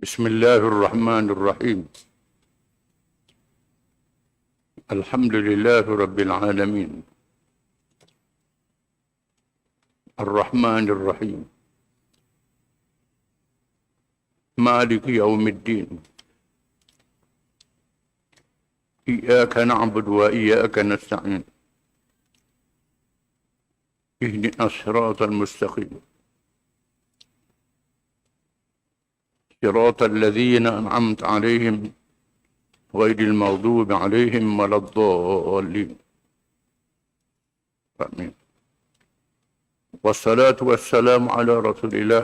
بسم الله الرحمن الرحيم. الحمد لله رب العالمين الرحمن الرحيم مالك يوم الدين إياك نعبد وإياك نستعين اهدنا الصراط المستقيم صراط الذين أنعمت عليهم غير المغضوب عليهم ولا الضالين آمين. والصلاة والسلام على رسول الله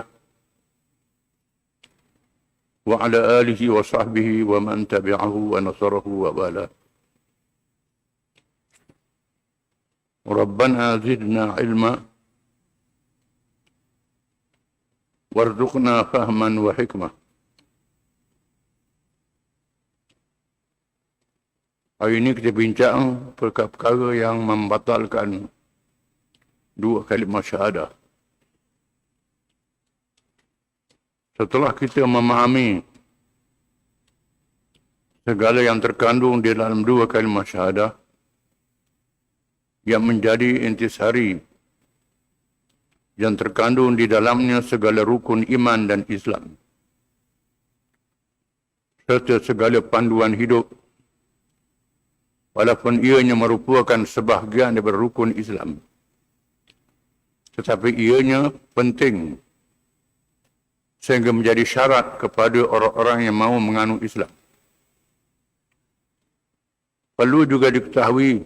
وعلى آله وصحبه ومن تبعه ونصره ووالاه. ربنا زدنا علما وارزقنا فهما وحكمة. Hari ini kita bincang perkara yang membatalkan dua kalimah syahadah. Setelah kita memahami segala yang terkandung di dalam dua kalimah syahadah yang menjadi intisari, yang terkandung di dalamnya segala rukun iman dan Islam, serta segala panduan hidup, walaupun ianya merupakan sebahagian daripada rukun Islam, tetapi ianya penting sehingga menjadi syarat kepada orang-orang yang mahu menganut Islam. Perlu juga diketahui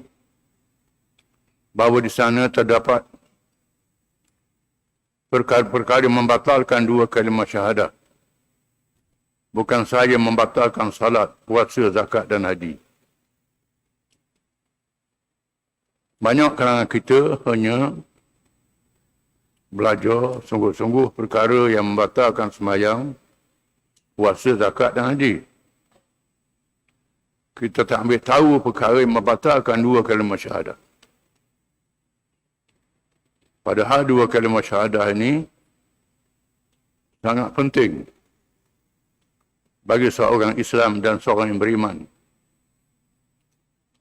bahawa di sana terdapat perkara-perkara yang membatalkan dua kalimah syahadah. Bukan sahaja membatalkan salat, puasa, zakat dan haji. Banyak kalangan kita hanya belajar sungguh-sungguh perkara yang membatalkan sembahyang, puasa, zakat dan haji. Kita tak ambil tahu perkara yang membatalkan dua kalimah syahadah. Padahal dua kalimah syahadah ini sangat penting bagi seorang Islam dan seorang yang beriman.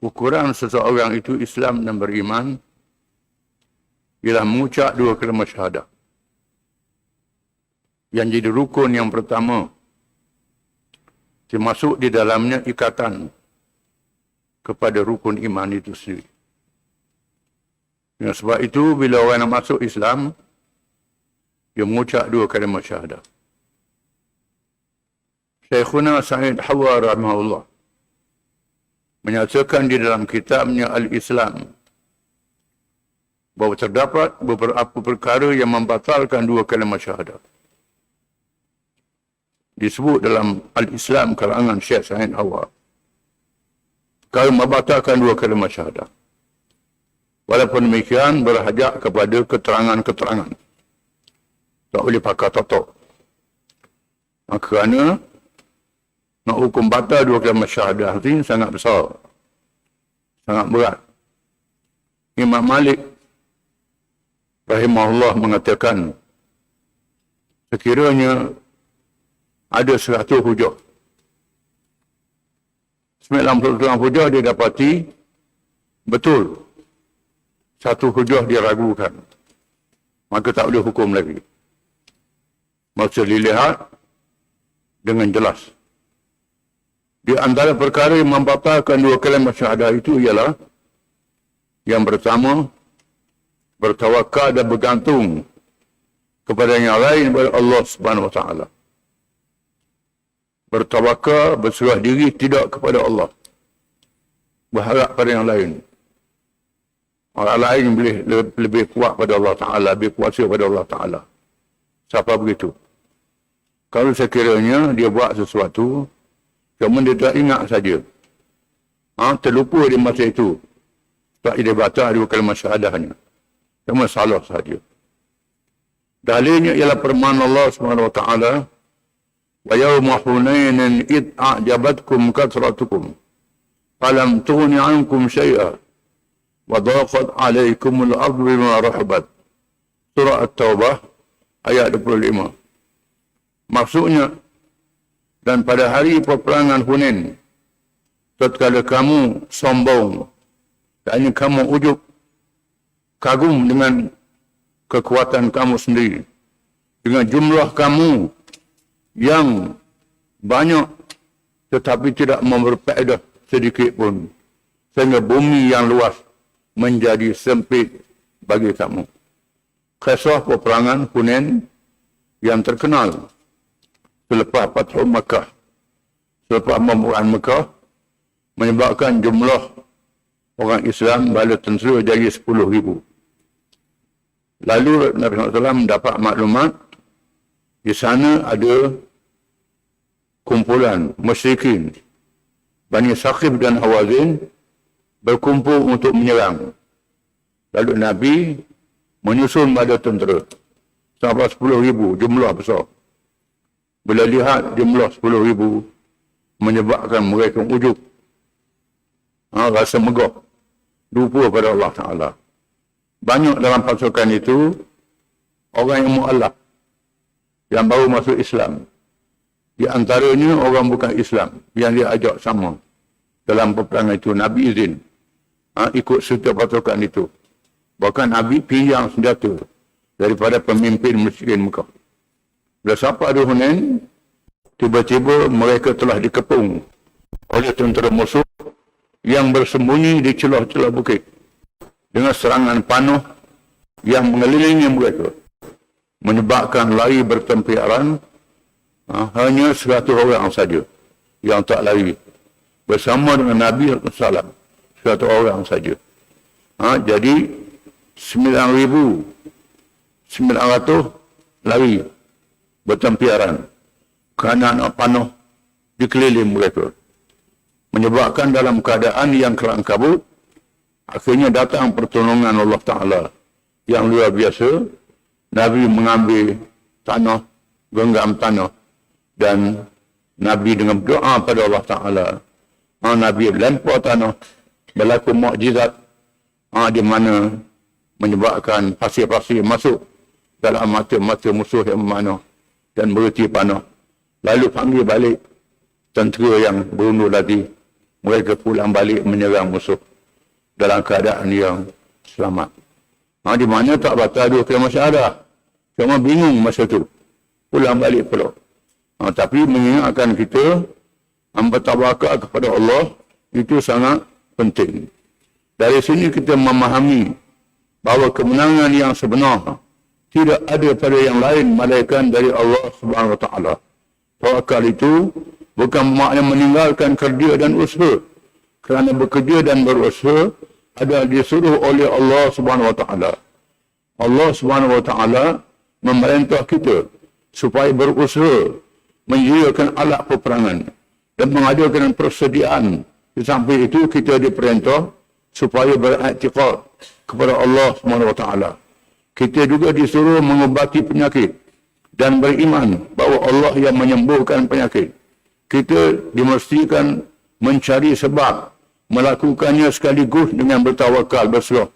Ukuran seseorang itu Islam dan beriman ialah mengucap dua kalimah syahadah. Yang jadi rukun yang pertama, termasuk di dalamnya ikatan kepada rukun iman itu sendiri. Dengan sebab itu, bila orang nak masuk Islam, dia mengucap dua kalimah syahadah. Syekhuna Sa'id Hawa rahimahullah menyatakan di dalam kitabnya Al-Islam bahawa terdapat beberapa perkara yang membatalkan dua kalimah syahadah. Disebut dalam Al-Islam karangan Syekh Sa'id Hawa, perkara membatalkan dua kalimah syahadah. Walaupun demikian, berhajat kepada keterangan-keterangan. Tak boleh pakai totok. Kerana nak hukum batal dua kalimah syahadah ini sangat besar. Sangat berat. Imam Malik rahimahullah mengatakan, sekiranya ada 100 hujah, 99 hujah dia dapati betul, satu hujah dia ragukan, maka tak boleh hukum lagi. Maksud dilihat dengan jelas. Di antara perkara yang membatalkan dua kalimah syahadah itu ialah yang pertama, bertawakal dan bergantung kepada yang lain daripada Allah Subhanahu Wa Taala. Bertawakal, berserah diri tidak kepada Allah, berharap pada yang lain. Orang lain boleh lebih kuat pada Allah Ta'ala, lebih kuasa pada Allah Ta'ala. Siapa begitu? Kalau sekiranya dia buat sesuatu, cuma dia tak ingat saja, terlupa di masa itu, tak dia baca dua kalimah syahadahnya, cuma salah saja. Dalilnya ialah firman Allah Subhanahu Wa Ta'ala, wa yawma hunainin id a'jabatkum kathratukum falam tughni ankum syai'a wa dhaqat 'alaikumul ardu bima rahabat. Surah At-Taubah ayat 25. Maksudnya, Dan pada hari peperangan Hunain, tatkala kamu sombong, dan kamu ujub, kagum dengan kekuatan kamu sendiri, dengan jumlah kamu yang banyak, tetapi tidak memberi faedah sedikit pun, sehingga bumi yang luas menjadi sempit bagi kamu. Kisah peperangan Hunain yang terkenal selepas Fathu Makkah, selepas pembukaan Makkah, menyebabkan jumlah orang Islam bala tentera jadi 10,000. Lalu Nabi SAW mendapat maklumat di sana ada kumpulan musyrikin Bani Saqif dan Hawazin berkumpul untuk menyerang. Lalu Nabi menyusun bala tentera sampai 10,000, jumlah besar. Bila lihat jumlah 10,000 menyebabkan mereka ujub, rasa megah, lupa pada Allah Ta'ala. Banyak dalam pasukan itu orang yang mu'alaf, yang baru masuk Islam. Di antaranya orang bukan Islam yang dia ajak sama dalam peperangan itu. Nabi izin ikut serta pasukan itu. Bahkan Nabi pinjam senjata daripada pemimpin musyrikin Mekah. Bila sampai ada Hunain, tiba-tiba mereka telah dikepung oleh tentera musuh yang bersembunyi di celah-celah bukit dengan serangan panuh yang mengelilingi mereka, menyebabkan lari bertempiaran. Hanya 100 orang saja yang tak lari bersama dengan Nabi SAW, 100 orang saja. Jadi 9,900 lari bertempiaran kerana anak panah dikeliling mereka, menyebabkan dalam keadaan yang kelam kabut, akhirnya datang pertolongan Allah Ta'ala yang luar biasa. Nabi mengambil tanah, genggam tanah, dan Nabi dengan doa pada Allah Ta'ala, Nabi lempar tanah, berlaku mukjizat di mana menyebabkan pasir-pasir masuk dalam mata-mata musuh yang memanah dan berhenti panah. Lalu panggil balik tentera yang berundur tadi, mereka pulang balik menyerang musuh dalam keadaan yang selamat. Di mana tak batal dua kalimah syahadah, cuma bingung masa tu, pulang balik pula. Tapi mengingatkan kita, bertawakal kepada Allah itu sangat penting. Dari sini kita memahami bahawa kemenangan yang sebenar tidak ada pada yang lain melainkan dari Allah Subhanahu Wa Taala. Tawakal itu bukan makna meninggalkan kerja dan usaha, kerana bekerja dan berusaha adalah disuruh oleh Allah Subhanahu Wa Taala. Allah Subhanahu Wa Taala memerintah kita supaya berusaha menyediakan alat peperangan dan mengadakan persediaan. Di samping itu kita diperintah supaya beriktikad kepada Allah Subhanahu Wa Taala. Kita juga disuruh mengobati penyakit dan beriman bahawa Allah yang menyembuhkan penyakit. Kita dimestikan mencari sebab, melakukannya sekaligus dengan bertawakal, berserah,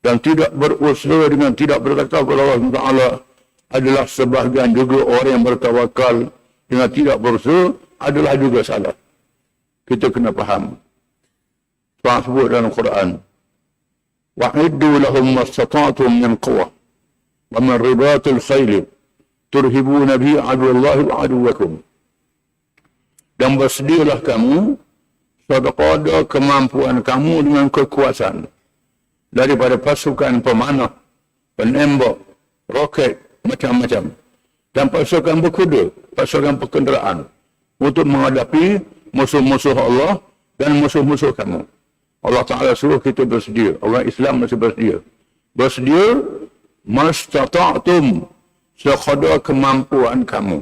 dan tidak berusaha dengan tidak bertakwa kepada Allah Subhanahu Wa Taala adalah sebahagian juga orang yang bertawakal dengan tidak berusaha adalah juga salah. Kita kena faham. Tuhan sebut dalam Quran, وَعِدُّوا لَهُمْ مَسْتَطَعْتُمْ مِنْ قُوَّةٍ وَمِنْ رِبَاطِ الْخَيْلِ تُرْهِبُونَ بِهِ عَدُوَّ اللَّهِ وَعَدُوَّكُمْ. Dan bersedialah kamu sekadar kemampuan kamu dengan kekuasaan daripada pasukan pemanah, penembak, roket, macam-macam, dan pasukan berkuda, pasukan perkenderaan untuk menghadapi musuh-musuh Allah dan musuh-musuh kamu. Allah Ta'ala suruh kita bersedia. Orang Islam mesti bersedia. Bersedia mastata'tum, sekadar kemampuan kamu.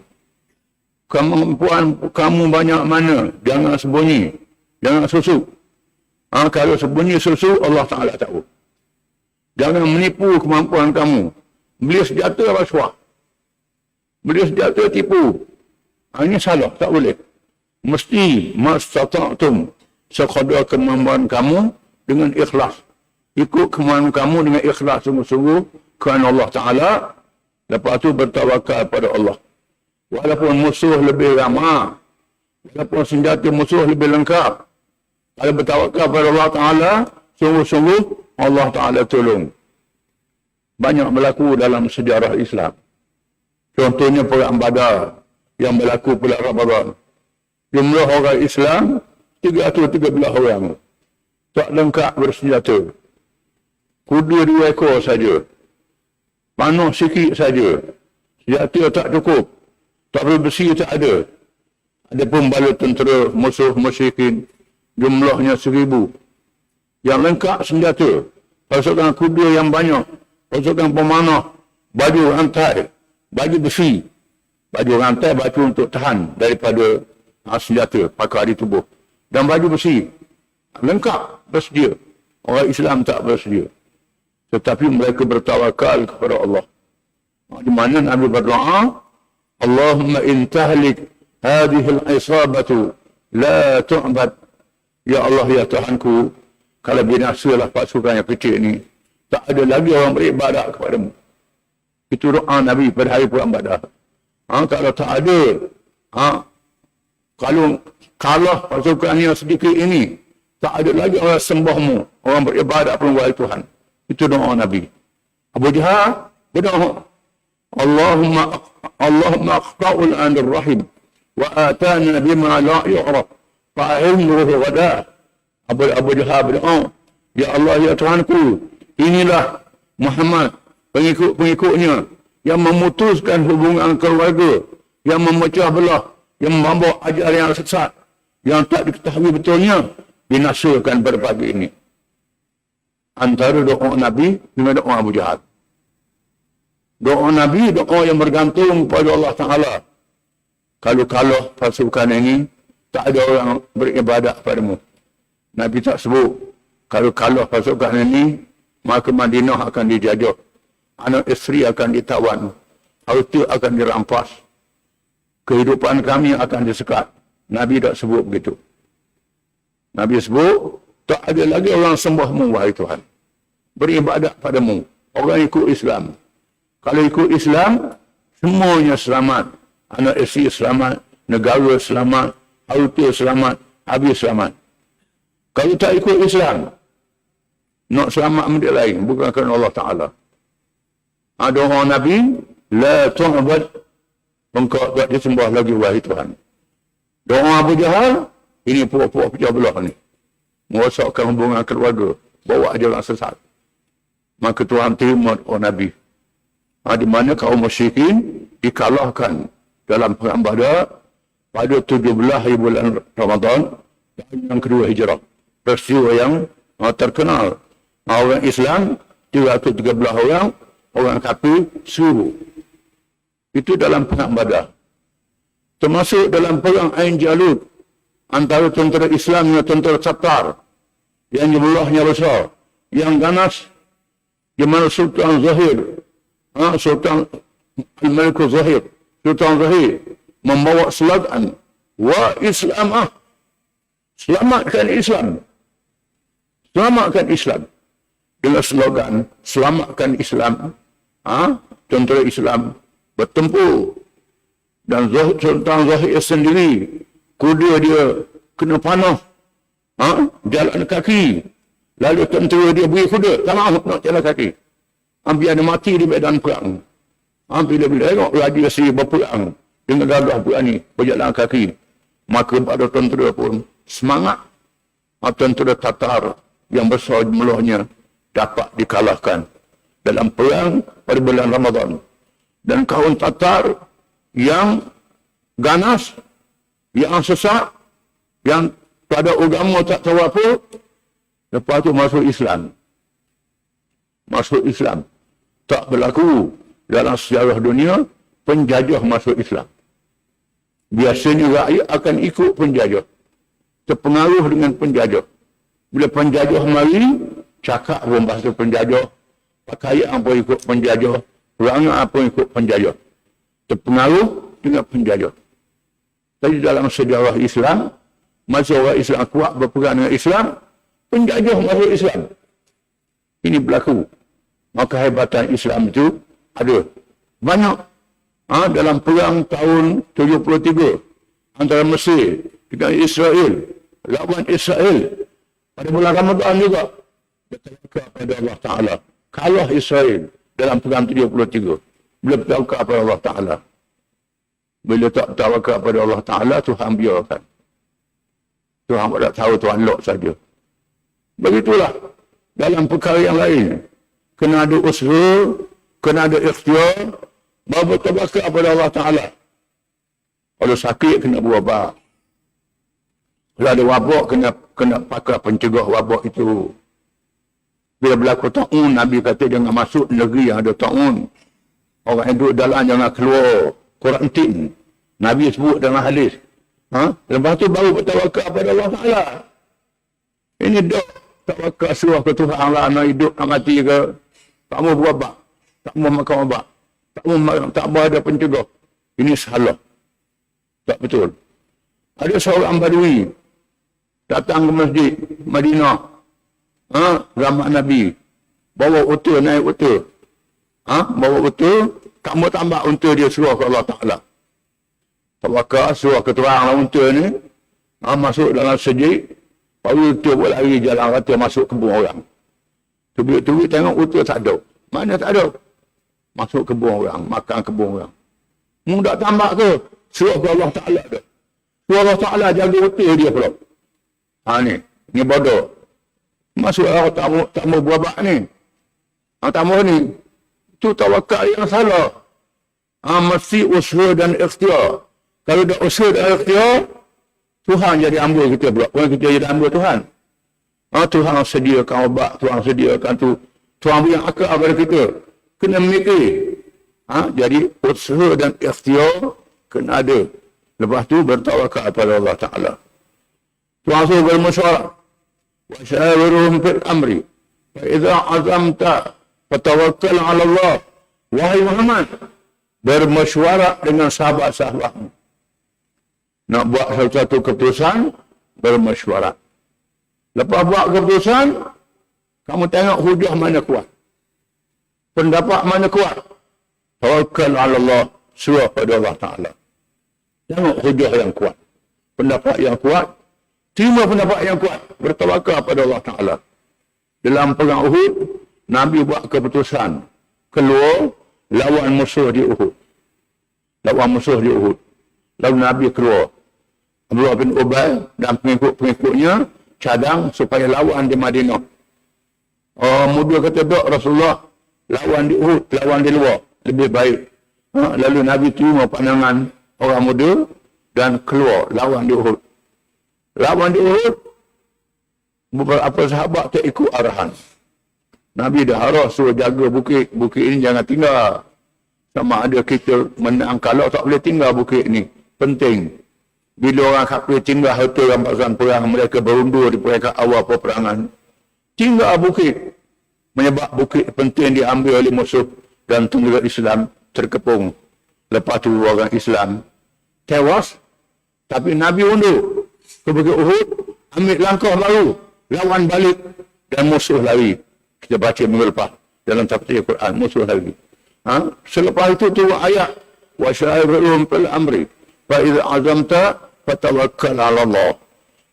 Kemampuan kamu banyak mana? Jangan sembunyi. Jangan susu. Kalau sembunyi susu, Allah Ta'ala tahu. Jangan menipu kemampuan kamu. Beli senjata rasuah. Beli senjata tipu. Ini salah. Tak boleh. Mesti mastata'tum, sekadar kemampuan kamu dengan ikhlas. Ikut kemampuan kamu dengan ikhlas sungguh-sungguh kerana Allah Ta'ala. Lepas tu bertawakal pada Allah. Walaupun musuh lebih ramai, Walaupun senjata musuh lebih lengkap. Kalau bertawakal pada Allah Ta'ala, sungguh-sungguh Allah Ta'ala tolong. Banyak berlaku dalam sejarah Islam. Contohnya perang Badar yang berlaku pada Ramadan. Jumlah orang Islam 313 orang. Tak lengkap bersenjata. Kuda 2 ekor saja. Panah sikit saja. Senjata tak cukup. Tak besi tak ada. Ada pun bala tentera musuh musyrikin. Jumlahnya 1000. Yang lengkap senjata. Pasukan kuda yang banyak. Pasukan pemanah. Baju rantai. Baju besi. Baju rantai, baju untuk tahan daripada senjata pakai di tubuh. Dan baju besi. Lengkap bersedia. Orang Islam tak bersedia. Tetapi mereka bertawakal kepada Allah. Di mana Nabi berdoa, Allahumma in tahlik hadhihi al-isabatu la tu'bad. Ya Allah, ya Tuhanku, kalau binasalah pasukan yang kecil ini, tak ada lagi orang beribadat kepadamu. Itu doa Nabi pada hari perang Badar. Kalau tak ada, kalau kalah pasukan yang sedikit ini, tak ada lagi orang sembahmu, orang beribadat pun wahai Tuhan. Itu doa Nabi. Abu Jahal berdoa, Allahumma aqta'ul anir rahim wa atana bima la yu'raf fa'ilmuhu ghadah. Abu Jahal berdoa, ya Allah, ya Tuhanku, inilah Muhammad, pengikut-pengikutnya yang memutuskan hubungan keluarga, yang memecah belah, yang membawa ajaran yang sesat, yang tak diketahui betulnya, binasakan pada pagi ini. Antara doa Nabi dengan doa Abu Jahal. Doa Nabi, doa yang bergantung kepada Allah Ta'ala. Kalau pasukan ini, tak ada orang beribadat padamu. Nabi tak sebut, kalau pasukan ini, maka Madinah akan dijajah. Anak isteri akan ditawan. Harta akan dirampas. Kehidupan kami akan disekat. Nabi tak sebut begitu. Nabi sebut, tak ada lagi orang sembahmu, wahai Tuhan. Beribadat padamu. Orang ikut Islam. Kalau ikut Islam, semuanya selamat. Anak isteri selamat. Negara selamat. Harta selamat. Habis selamat. Kalau tak ikut Islam, nak selamat benda lain. Bukan kerana Allah Ta'ala. Doa Nabi, la tu'bad, engkau tak disembah lagi, wahai Tuhan. Doa Abu Jahal, ini puak-puak pecah belah ni. Merosakkan hubungan keluarga. Bawa ajaran sesat. Maka Tuhan terima doa Nabi. Di mana kaum musyrikin dikalahkan dalam perang Badar pada 17 hari bulan Ramadan yang kedua Hijrah. Peristiwa yang terkenal. Orang Islam 313 orang, orang kafir 1000. Itu dalam perang Badar. Termasuk dalam perang Ain Jalut antara tentera Islam dengan tentera Tatar yang jumlahnya besar, yang ganas, di mana Sultan Zahir, Sultan Al-Malik Zahir, Sultan Zahir membawa slogan, wa Islamah, selamatkan Islam. Selamatkan Islam. Dengan slogan, selamatkan Islam. Tentera Islam bertempur. Dan Sultan Zahir sendiri, kuda dia kena panah. Jalan kaki. Lalu tentera dia beri kuda. Tak mahu nak jalan kaki. Hampir ada mati di medan perang. Bila tengok radiasi berperang dengan gagah berani berjalan kaki. Maka pada tentera pun semangat. Tentera Tatar yang besar jumlahnya dapat dikalahkan dalam perang pada bulan Ramadan. Dan kaum Tatar yang ganas, yang sesat, yang pada agama tak tahu apa, lepas tu masuk Islam. Masuk Islam. Tak berlaku dalam sejarah dunia penjajah masuk Islam. Biasanya rakyat akan ikut penjajah. Terpengaruh dengan penjajah. Bila penjajah mari, cakap pun bahasa penjajah, pakaian pun ikut penjajah, perangai pun ikut penjajah. Terpengaruh dengan penjajah. Tapi dalam sejarah Islam, masa orang Islam kuat berperang dengan Islam, penjajah masuk Islam. Ini berlaku. Maka hebatan Islam itu ada. Banyak. Dalam perang tahun 73, antara Mesir dengan Israel, lawan Israel pada bulan Ramadan juga. Bertawakal pada Allah Ta'ala. Kalah Israel dalam perang 73. Bila bertawakal pada Allah Ta'ala. Bila tak tawakal pada Allah Ta'ala, Tuhan biarkan. Tuhan tak tahu, Tuhan lock saja. Begitulah. Dalam perkara yang lain, kena ada usaha, kena ada ikhtiar, baru bertawakal pada Allah Ta'ala. Kalau sakit, kena berubat. Kalau ada wabak, kena pakai pencegah wabak itu. Bila berlaku ta'un, Nabi kata jangan masuk negeri yang ada ta'un. Orang yang duduk dalam jangan keluar kuarantin. Nabi sebut dalam hadis. Lepas tu baru bertawakal kepada Allah Ta'ala. Ini dok tawakal surah ke Tuhan Allah, nak hidup, nak mati ke. Tak mau berubat. Tak mau makan ubat. Tak mau ada pencegah. Ini salah. Tak betul. Ada seorang badui datang ke masjid Madinah. Zaman Nabi. Bawa unta, naik unta. Bawa unta, tak mau tambah unta dia suruh ke Allah Ta'ala. Tawakal, suruh ke Tuhan lah unta ni. Masuk dalam sejid. Baru unta buat lari jalan rata masuk kebun orang. Tubik-tubik tengok unta tak ada. Mana tak ada? Masuk kebun orang, makan kebun orang. Tak tambah ke? Suruh ke Allah Ta'ala ke? Suruh Allah Ta'ala jaga unta dia pula. Ni bodoh. Masuk orang tak mau berubat ni. Tak mau ni. Itu tawakal yang salah. Mesti usaha dan ikhtiar. Kalau dah usaha dan ikhtiar, Tuhan jadi ambil kita pula. Bukan kita jadi ambil Tuhan. Tuhan sediakan obat. Tuhan sediakan tu. Tuhan beri akal kepada kita. Kena mikir. Jadi usaha dan ikhtiar kena ada. Lepas tu bertawakal kepada Allah Ta'ala. Tuhan suruh bermusyawarah. وَشَاوِرُهُمْ فِي الْأَمْرِ فَإِذَا عَزَمْتَ فَتَوَكَّلْ عَلَى اللَّهِ. Wahai Muhammad, bermesyuarat dengan sahabat-sahabatmu. Nak buat satu keputusan, bermesyuarat. Lepas buat keputusan, kamu tengok hujah mana kuat. Pendapat mana kuat. Tawakkal ala Allah, surah pada Allah Ta'ala. Tengok hujah yang kuat. Pendapat yang kuat. Terima pendapat yang kuat. Bertawakal pada Allah Ta'ala. Dalam perang Uhud, Nabi buat keputusan. Keluar, lawan musuh di Uhud. Lawan musuh di Uhud. Lalu Nabi keluar. Abdullah bin Ubay dan pengikut-pengikutnya cadang supaya lawan di Madinah. Muda kata, dok Rasulullah, lawan di Uhud, lawan di luar. Lebih baik. Lalu Nabi terima pandangan orang muda dan keluar, lawan di Uhud. Lawan di Uhud, beberapa sahabat tak ikut arahan. Nabi dah arah suruh jaga bukit. Bukit ini jangan tinggal. Sama ada kita menang. Kalau tak boleh tinggal bukit ni. Penting. Bila orang kafir tinggal harta rampasan perang, mereka berundur di peringkat awal peperangan. Tinggal bukit. Menyebab bukit penting diambil oleh musuh dan tentera Islam terkepung. Lepas tu orang Islam tewas. Tapi Nabi undur ke Bukit Uhud, ambil langkah baru, lawan balik dan musuh lari. Kita baca minggu lepas dalam tafsir Quran, musuh lari. Selepas itu turun ayat wa sya'irhum fil amri fa idza azamta fatawakkal 'ala Allah.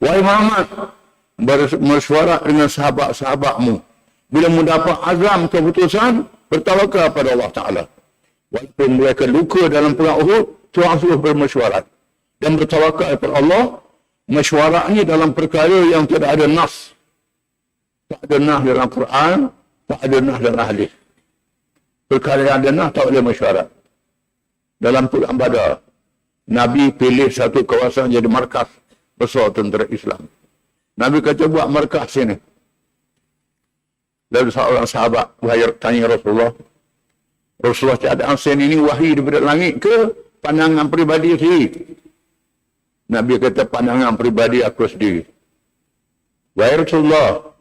Wahai Muhammad, bermesyuarat dengan sahabat-sahabatmu. Bila mendapat azam keputusan, bertawakal pada Allah Ta'ala. Walaupun mereka luka dalam perang Uhud, Tuhan suruh bermesyuarat dan bertawakal kepada Allah. Mesyuaratnya dalam perkara yang tidak ada nas. Tak ada nas dalam Quran, tak ada nas dalam hadis. Perkara yang ada nas tak boleh mesyuarat. Dalam perang Badar, Nabi pilih satu kawasan jadi markas besar tentera Islam. Nabi kata buat markas sini. Lalu seorang sahabat tanya Rasulullah, Rasulullah keadaan sini ini wahyu daripada langit ke pandangan peribadi sendiri? Nabi kata pandangan peribadi aku sendiri. Wahai Rasulullah,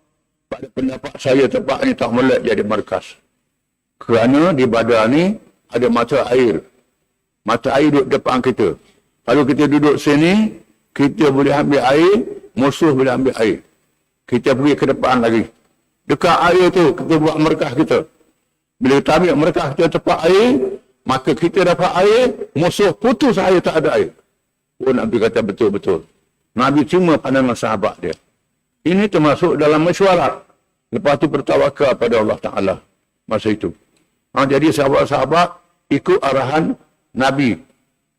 pada pendapat saya tempat ini tak melek jadi markas. Kerana di Badar ni ada mata air. Mata air duduk depan kita. Kalau kita duduk sini, kita boleh ambil air, musuh boleh ambil air. Kita pergi ke depan lagi. Dekat air tu, kita buat markas kita. Bila kita ambil markas kita tempat air, maka kita dapat air, musuh putus air, tak ada air. Oh, Nabi kata betul-betul. Nabi cuma pandangan sahabat dia. Ini termasuk dalam mesyuarat. Lepas tu bertawakal pada Allah Ta'ala. Masa itu. Jadi sahabat-sahabat ikut arahan Nabi.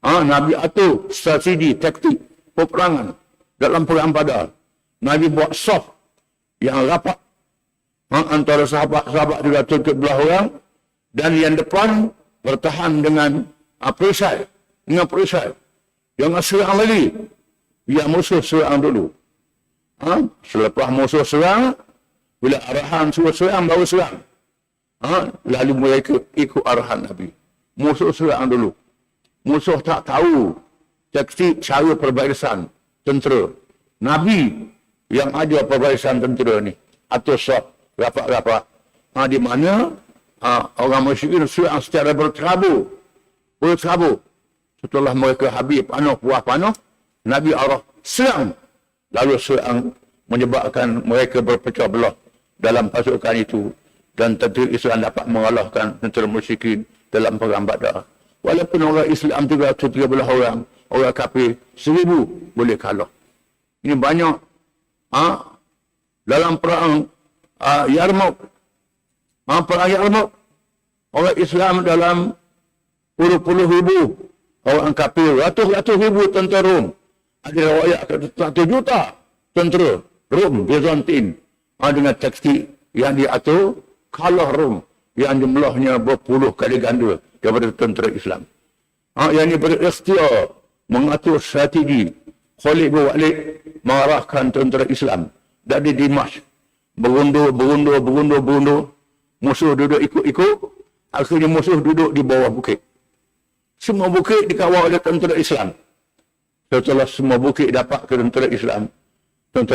Nabi atur strategi, taktik, peperangan dalam perang Badar. Nabi buat soft yang rapat. Antara sahabat-sahabat juga ke belah orang. Dan yang depan bertahan dengan perisai. Dengan perisai. Jangan serang lagi. Biar musuh serang dulu. Selepas musuh serang, bila arahan suruh serang, baru serang. Lalu mereka ikut arahan Nabi. Musuh serang dulu. Musuh tak tahu taktik cara perbarisan tentera. Nabi yang ada perbarisan tentera ni. Atau sah, rapat-rapat. Di mana orang musyrikin serang secara berterabur. Berterabur. Setelah mereka habis puas panah, Nabi arah serang. Lalu serang menyebabkan mereka berpecah belah dalam pasukan itu. Dan tentera Islam dapat mengalahkan tentera musyrikin dalam perang Badar. Walaupun orang Islam juga 13 orang kafir 1000 boleh kalah. Ini banyak dalam perang Yarmouk. Perang Yarmouk, orang Islam dalam puluh-puluh ribu, orang kafir ratus-ratus ribu tentera Rom. Ada riwayat 1 juta tentera Rom, Byzantine. Dengan taktik yang diatur, kalah Rom yang jumlahnya berpuluh kali ganda daripada tentera Islam. Yang ini berikhtiar mengatur strategi. Khalid bin Walid mengarahkan tentera Islam dari Dimash. Berundur. Musuh duduk ikut. Akhirnya musuh duduk di bawah bukit. Semua bukit dikawal oleh tentera Islam. Setelah semua bukit dapat ke tentera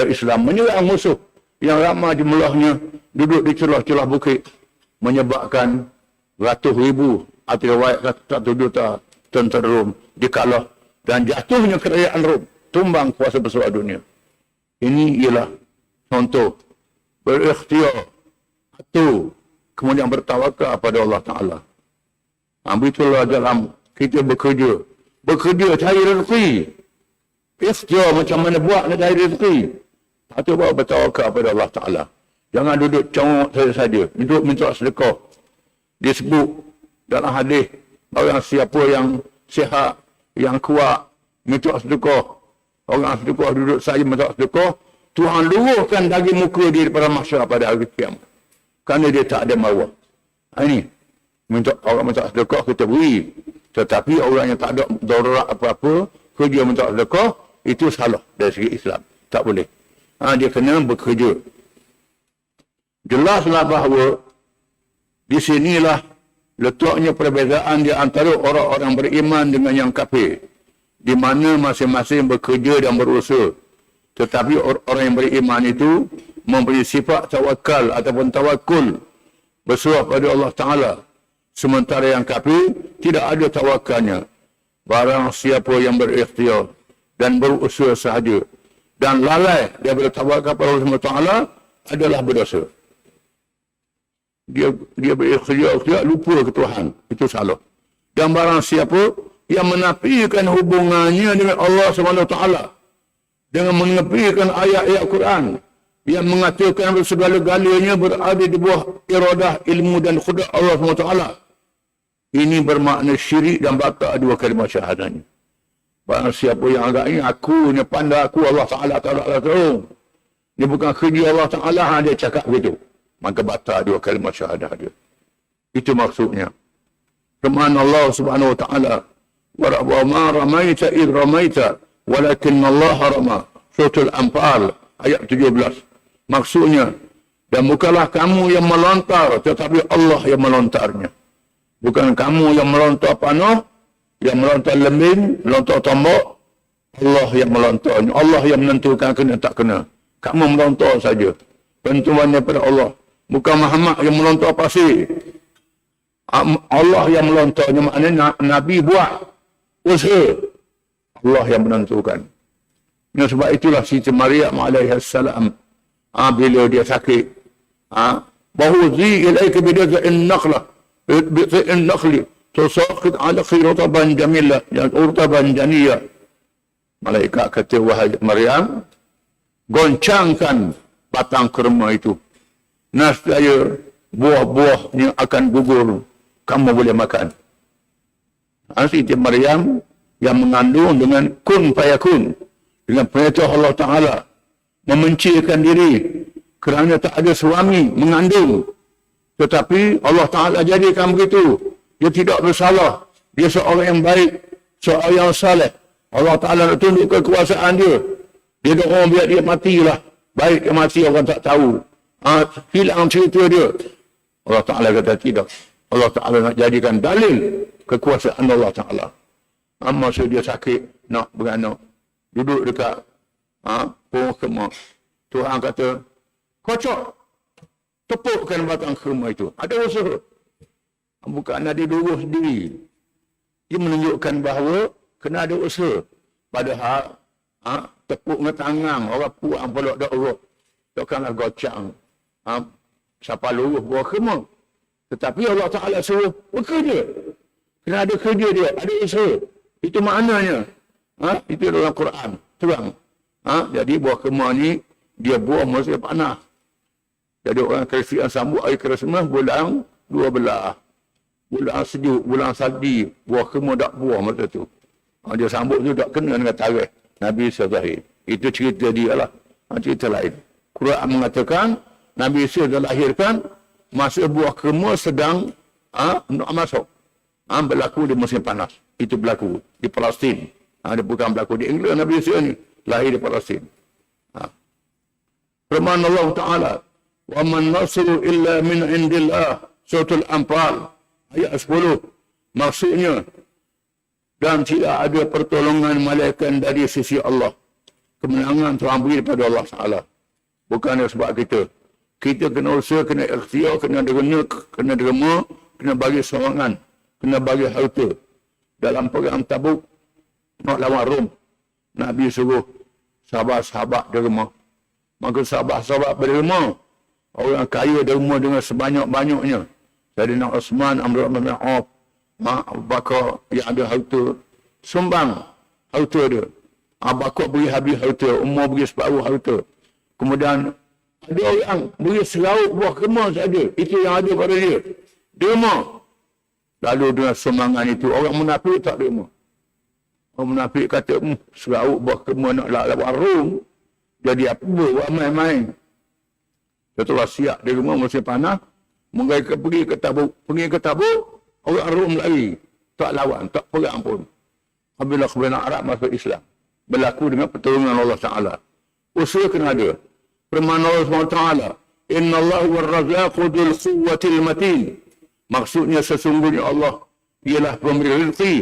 Islam menyerang musuh yang ramai jumlahnya duduk di celah-celah bukit, menyebabkan ratus ribu atau riwayat 1 juta tentera Rom dikalah dan jatuhnya kerajaan Rom, tumbang kuasa besar dunia. Ini ialah contoh berikhtiar atau kemudian bertawakal pada Allah Ta'ala. Begitulah dalam kita bekerja cari rezeki. Ikhtiar macam mana buat nak cari rezeki. Atau bawa bertawakal pada Allah Ta'ala. Jangan duduk congok saja. Duduk minta sedekah. Disebut dalam hadis, orang siapa yang sihat, yang kuat, minta sedekah. Orang sedekah duduk saja minta sedekah. Tuhan luruhkan daging muka dia daripada mahsyar pada hari kiamat. Kerana dia tak ada marwah. Ini. Orang minta sedekah kita beri. Tetapi orang yang tak ada darurat apa-apa, kerja minta sedekah, itu salah dari segi Islam. Tak boleh. Dia kena bekerja. Jelaslah bahawa di sinilah letaknya perbezaan di antara orang-orang beriman dengan yang kafir. Di mana masing-masing bekerja dan berusaha. Tetapi orang yang beriman itu mempunyai sifat tawakal ataupun tawakul. Berserah pada Allah Ta'ala. Sementara yang kafir tidak ada tawakalnya. Barang siapa yang berikhtiar dan berusaha sahaja dan lalai daripada tawakal pada Allah Ta'ala adalah berdosa. Dia berikhtiar lupa ke Tuhan. Itu salah. Dan barang siapa yang menafikan hubungannya dengan Allah SWT dengan menepikan ayat-ayat Quran yang mengatakan segala-galanya berada di bawah iradah ilmu dan kudrat Allah SWT. Ini bermakna syirik dan batal dua kalimah syahadanya. Barang siapa yang agak ini, aku ni pandai aku, Allah Ta'ala tak tolong. Dia bukan kerja Allah Ta'ala, dia cakap begitu. Maka batal dua kalimah syahadah dia. Itu maksudnya. Firman Allah Subhanahu Wa Ta'ala, wa ma ramaita id ramaita walakin Allah rama. Surah Al-Anfal ayat 17. Maksudnya, dan bukanlah kamu yang melontar, tetapi Allah yang melontarnya. Bukan kamu yang melontar panah, yang melontar lembing, melontar tombak. Allah yang melontarnya. Allah yang menentukan kena tak kena. Kamu melontar saja. Penentuannya pada Allah. Bukan Muhammad yang melontar pasir. Allah yang melontarnya. Maknanya Nabi buat usaha. Allah yang menentukan. Dan sebab itulah Siti Maryam alaihissalam. Bila dia sakit. Bahuzi ilaika bidaza'in naqlah. النخل تساقط على رطبا جميلا رطبا جنيا Malaikat kata, wahai Maryam, goncangkan batang kurma itu. Nescaya buah-buahnya akan gugur, kamu boleh makan. Siti Maryam yang mengandung dengan kun fayakun, dengan perintah Allah Ta'ala, memencilkan diri kerana tak ada suami mengandung. Tetapi Allah Ta'ala jadikan begitu. Dia tidak bersalah. Dia seorang yang baik, seorang yang saleh. Allah Ta'ala nak tunduk kekuasaan dia. Dia doa biar dia matilah. Baik dia mati, orang tak tahu. Hilang cerita dia. Allah Ta'ala kata tidak. Allah Ta'ala nak jadikan dalil kekuasaan Allah Ta'ala. Masa dia sakit, nak beranak. Duduk dekat pohon kurma. Tuhan kata, kocok. Tepukkan batang kurma itu. Ada usaha. Bukan ada dulu sendiri. Dia menunjukkan bahawa kena ada usaha. Padahal, tepuk dengan tangan. Orang puang pula dah urut. Takkanlah gocang. Siapa luruh buah kurma. Tetapi Allah Ta'ala suruh bekerja. Kena ada kerja dia. Ada usaha. Itu maknanya. Itu dalam Quran. Terang. Jadi buah kurma ni, dia buah masa panas. Jadi orang Kristian sambut air Krismas bulan 12. Bulan sejuk, bulan saldi. Buah kurma tak buah masa tu. Dia sambut tu tak kena dengan tarikh Nabi Isa zahir. Itu cerita dia lah. Cerita lain. Quran mengatakan, Nabi Isa dilahirkan, masa buah kurma sedang nak masuk. Berlaku di musim panas. Itu berlaku di Palestin. Dia bukan berlaku di England. Nabi Isa ni lahir di Palestin. Firman Allah Ta'ala, wa man nasru illa min indillah. Surah Al-Anfal ayat 10. Maksudnya, dan tidak ada pertolongan malaikat dari sisi Allah. Kemenangan terambil daripada Allah Ta'ala. Bukan sebab kita. Kita kena usaha, kena ikhtiar, kena derma, kena bagi sorangan, kena bagi harta. Dalam perang Tabuk, nak lawan Rom, Nabi suruh sahabat-sahabat derma. Maka sahabat-sahabat berderma. Orang kaya derma dengan sebanyak-banyaknya. Sayyidina Uthman, Amr bin Auf, Abu Bakar yang ada harta, sumbang harta dia. Abu Bakar beri habis harta, Umar beri separuh harta. Kemudian ada orang beri seraut buah kurma saja. Itu yang ada pada dia. Derma. Lalu dengan sumbangan itu, orang munafik tak derma. Orang munafik kata, seraut buah kurma nak lawan Rom. Jadi apa? Buat main-main. Setelah siap di rumah musim panas, mereka pergi ke Tabuk, orang Rom lari. Tak lawan, tak perang pun. Apabila kebenaran Arab masuk Islam. Berlaku dengan pertolongan Allah Ta'ala. Usaha kena ada. Firman Allah SWT, Inna Allah wa razaqu dhul quwwatil matin. Maksudnya sesungguhnya Allah ialah pemberi rezeki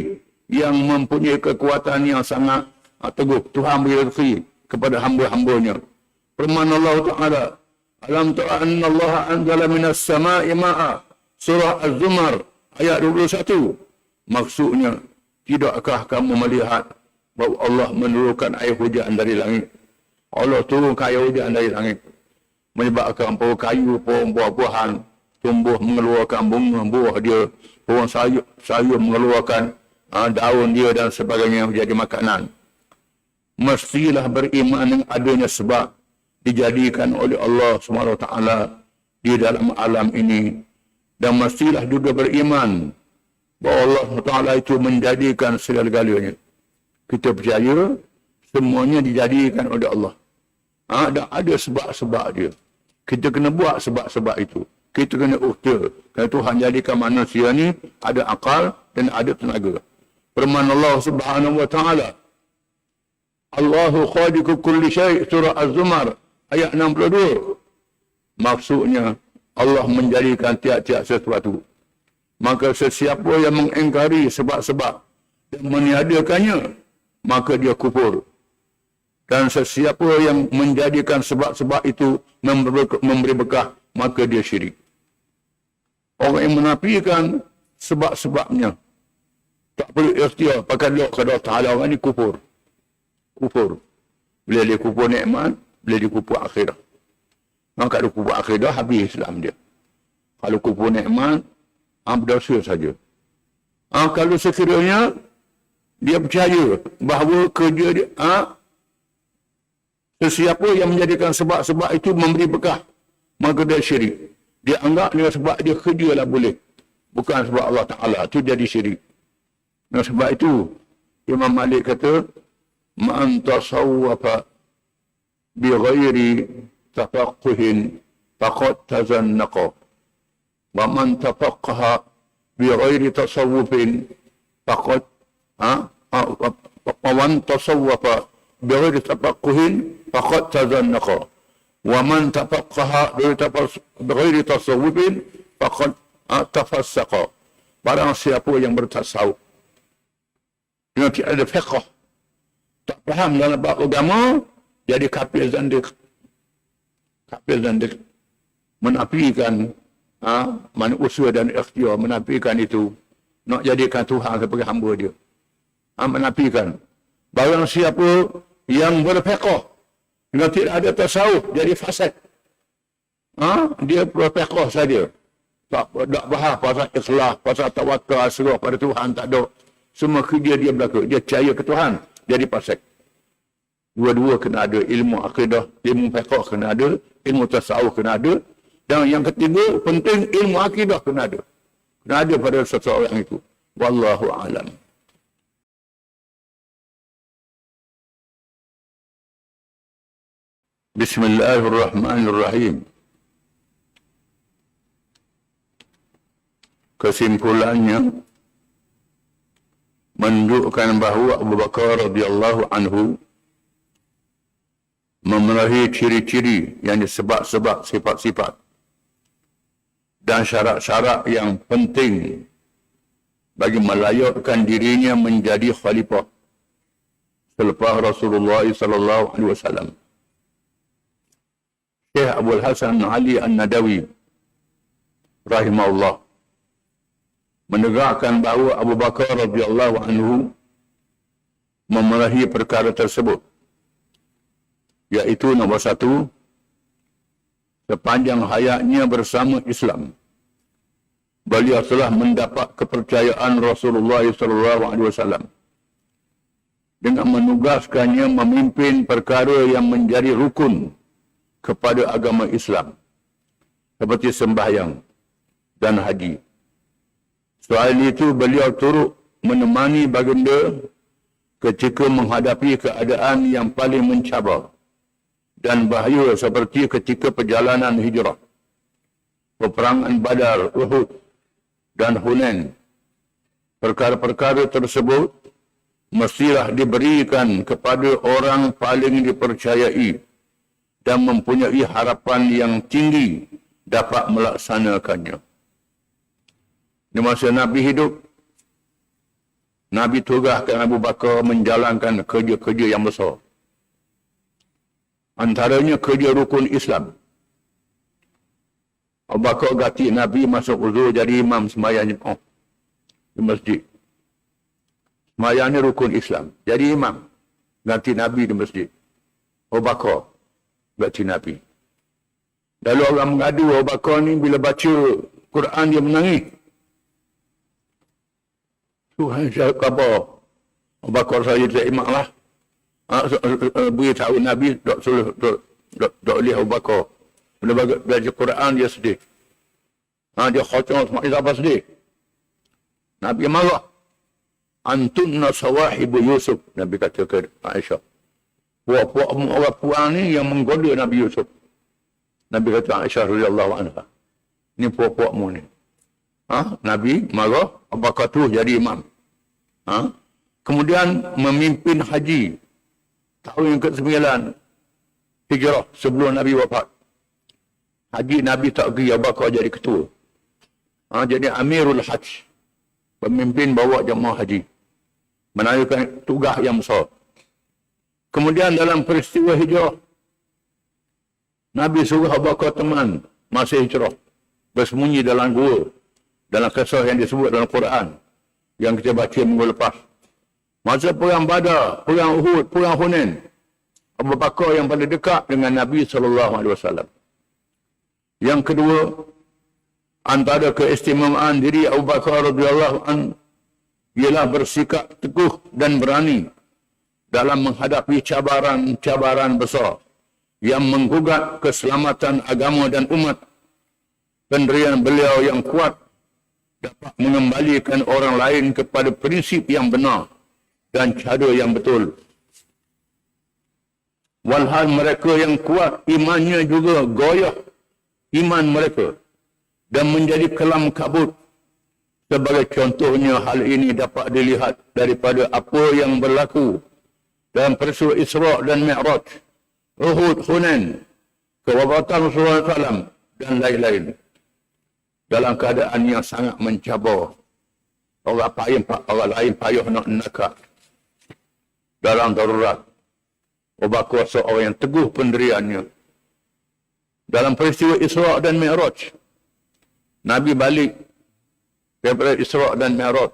yang mempunyai kekuatan yang sangat teguh. Tuhan beri rezeki kepada hamba-hambanya. Firman Allah Ta'ala, Alam tara anna Allah anzala minas sama'i ma'a. Surah Az-Zumar ayat 21. Maksudnya, tidakkah kamu melihat bahawa Allah menurunkan air hujan dari langit? Allah turunkan air hujan dari langit. Menyebabkan pohon kayu, pohon buah-buahan tumbuh mengeluarkan bunga buah dia. Pohon sayur mengeluarkan daun dia dan sebagainya menjadi makanan. Mestilah beriman dengan adanya sebab dijadikan oleh Allah SWT di dalam alam ini. Dan mestilah juga beriman bahawa Allah SWT itu menjadikan segala-galanya. Kita percaya semuanya dijadikan oleh Allah. Dan ada sebab-sebab dia. Kita kena buat sebab-sebab itu. Kita kena ukhtir. Kerana Tuhan jadikan manusia ni ada akal dan ada tenaga. Firman Allah Subhanahu wa Ta'ala, Allahu khaliqu kulli syai', surah Az-Zumar ayat 62. Maksudnya Allah menjadikan tiap-tiap sesuatu. Maka sesiapa yang mengingkari sebab-sebab dan meniadakannya, maka dia kufur. Dan sesiapa yang menjadikan sebab-sebab itu memberi berkah, maka dia syirik. Orang yang menafikan sebab-sebabnya, tak perlu ikhtiar, pakai doa kepada Allah Ta'ala, orang ini kufur. Kufur. Bila dia kufur nikmat, bila dia kufur akhirat. Maka kalau kufur akhirat, habis Islam dia. Kalau kufur nikmat, berdosa saja. Kalau sekiranya Dia percaya bahawa kerja dia, sesiapa yang menjadikan sebab-sebab itu memberi berkah, maka dia syirik. Dia anggap dengan sebab dia kerja lah boleh. Bukan sebab Allah Ta'ala. Itu jadi syirik. Dengan sebab itu, Imam Malik kata, ma'an tasawwafa bi ghairi tafaqquhin faqad tazannaqa. Wa man tafaqqaha bi ghairi tasawwufin faqad wa man tasawwafa bi ghairi tafaqquhin faqad tazannaqa. Wa man tafaqqaha bi ghairi tasawwufin faqad tafassaqa. Barang siapa yang bertasawuf dengan tidak ada fiqh, tak faham dalam bab agama, jadi kafir zandik. Kafir zandik menafikan usaha dan ikhtiar, menafikan itu, nak jadikan Tuhan sebagai hamba dia. Menafikan. Barang siapa yang berfiqh dengan tidak ada tasawuf, jadi fasik. Dia berfiqh saja. Tak faham pasal ikhlas, pasal tawakal, serah pada Tuhan, tak ada. Semua kerja dia belaka. Dia percaya ke Tuhan, jadi fasik. Dua-dua kena ada. Ilmu akidah, ilmu fiqh kena ada, ilmu tasawuf kena ada. Dan yang ketiga, penting ilmu akidah kena ada. Kena ada pada seseorang itu. Wallahu a'lam. Bismillahirrahmanirrahim. Kesimpulannya, menunjukkan bahawa Abu Bakar radhiyallahu anhu memenuhi ciri-ciri yang disebab-sebab sifat-sifat dan syarat-syarat yang penting bagi melayakkan dirinya menjadi khalifah selepas Rasulullah sallallahu alaihi wasallam. Syekh Abdul Hasan Ali An-Nadawi rahimahullah menegakkan bahawa Abu Bakar radhiyallahu anhu memenuhi perkara tersebut, iaitu nombor satu, sepanjang hayatnya bersama Islam, beliau telah mendapat kepercayaan Rasulullah SAW dengan menugaskannya memimpin perkara yang menjadi rukun kepada agama Islam, seperti sembahyang dan haji. Selain itu, beliau turut menemani baginda ketika menghadapi keadaan yang paling mencabar dan bahaya seperti ketika perjalanan hijrah, peperangan Badar, Uhud dan Hunain. Perkara-perkara tersebut mestilah diberikan kepada orang paling dipercayai dan mempunyai harapan yang tinggi dapat melaksanakannya. Di masa Nabi hidup, Nabi tugaskan Abu Bakar menjalankan kerja-kerja yang besar. Antaranya kerja rukun Islam. Abu Bakar ganti Nabi masuk uzur jadi imam sembahyang di masjid. Sembahyang ni rukun Islam. Jadi imam. Ganti Nabi di masjid. Abu Bakar ganti Nabi. Lalu orang mengadu Abu Bakar ni bila baca Quran dia menangis. Tuhan saya khabar. Abu Bakar saya jadi imam lah. Beritahu Nabi tak boleh Abu Bakar. Bila belajar Quran dia sedih. Dia khotong semakin apa sedih. Nabi marah. Antunna sawahibu Yusuf. Nabi kata ke Aisyah. Puak-puak orang puan ni yang menggoda Nabi Yusuf. Nabi kata Aisyah radhiyallahu anha. Ni puak-puakmu ni. Nabi marah. Abu Bakar tu jadi imam. Kemudian memimpin haji tahun yang ke-9 hijrah sebelum Nabi wafat. Haji Nabi tak pergi, Abu Bakar jadi ketua. Jadi Amirul Hajj. Pemimpin bawa jemaah haji. Menunaikan tugas yang besar. Kemudian dalam peristiwa hijrah, Nabi suruh Abu Bakar teman masa hijrah. Bersembunyi dalam gua. Dalam kisah yang disebut dalam Quran. Yang kita baca minggu lepas. Masa perang Badar, perang Uhud, perang Hunain, Abu Bakar yang paling dekat dengan Nabi SAW. Yang kedua, antara keistimewaan diri Abu Bakar radhiyallahu anhu ialah bersikap teguh dan berani dalam menghadapi cabaran-cabaran besar yang menggugat keselamatan agama dan umat. Pendirian beliau yang kuat dapat mengembalikan orang lain kepada prinsip yang benar dan cara yang betul. Walhal mereka yang kuat imannya juga goyah iman mereka dan menjadi kelam kabut. Sebagai contohnya, hal ini dapat dilihat daripada apa yang berlaku dalam peristiwa Isra' dan Mi'raj, Uhud, Hunain, kewafatan Rasulullah SAW dan lain-lain. Dalam keadaan yang sangat mencabar, orang lain payah nak nakak dalam darurat. Ubah kuasa orang yang teguh pendiriannya. Dalam peristiwa Isra' dan Mi'raj, Nabi balik daripada Isra' dan Mi'raj,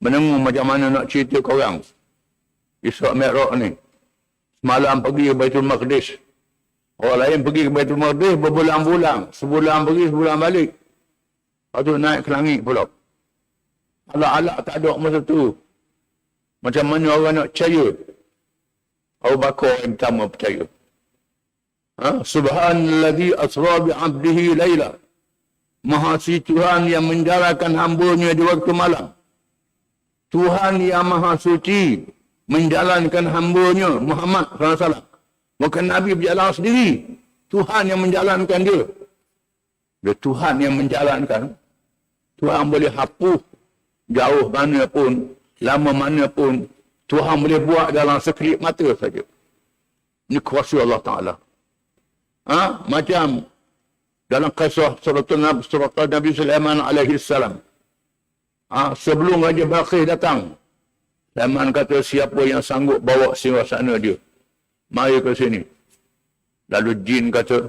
menengok macam mana nak cerita ke orang. Isra' Mi'raj ni, semalam pergi ke Baitul Maqdis. Orang lain pergi ke Baitul Maqdis berbulan-bulan. Sebulan pergi, sebulan balik. Lepas tu naik ke langit pula. Alak-alak tak ada masa tu. Macam mana orang nak percaya? Abu Bakar yang pertama percaya. Subhanalladzi asra bi'abdihi layla. Maha si Tuhan yang menjalankan hamba-Nya di waktu malam. Tuhan yang maha suci menjalankan hamba-Nya Muhammad SAW. Bukan Nabi berjalan sendiri. Tuhan yang menjalankan dia. Dia Tuhan yang menjalankan. Tuhan boleh hapus jauh mana pun, lama mana pun. Tuhan boleh buat dalam sekelip mata saja. Ini kuasa Allah Ta'ala. Macam dalam kisah surat Nabi Sulaiman alaihi salam. Sebelum Raja Balqis datang, Sulaiman kata, siapa yang sanggup bawa singgasana dia, mari ke sini. Lalu jin kata,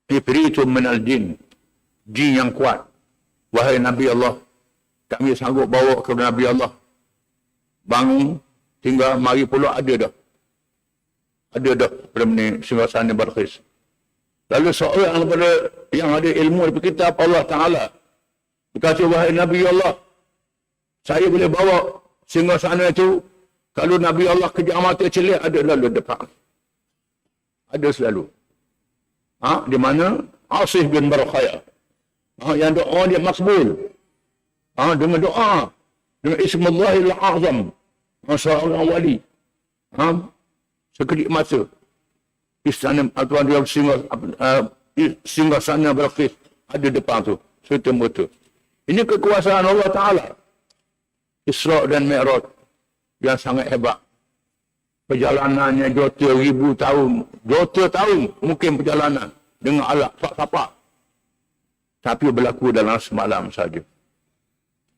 Ifritun minal jin, jin yang kuat, wahai Nabi Allah, kami sanggup bawa ke Nabi Allah. Bangun, tinggal mari pula ada dah. Ada dah benda singgasana Balqis. Lalu seorang daripada yang ada ilmu dari kitab Allah Ta'ala berkata, wahai Nabi Allah, saya boleh bawa singgasana itu. Kalau Nabi Allah kejam mata celik, ada lalu depan. Ada selalu. Di mana? Asif bin Barakaya. Yang doa dia makbul. Dengan doa. Dengan Ismullahil Azam. Seorang wali. Sekedip masa. Istana Tuan dia singgasana Balqis ada depan tu. Serta-merta. Ini kekuasaan Allah Ta'ala. Isra' dan Mi'raj yang sangat hebat. Perjalanannya juta ribu tahun. Juta tahun mungkin perjalanan. Dengan alat sapak-sapak. Tapi berlaku dalam semalam saja.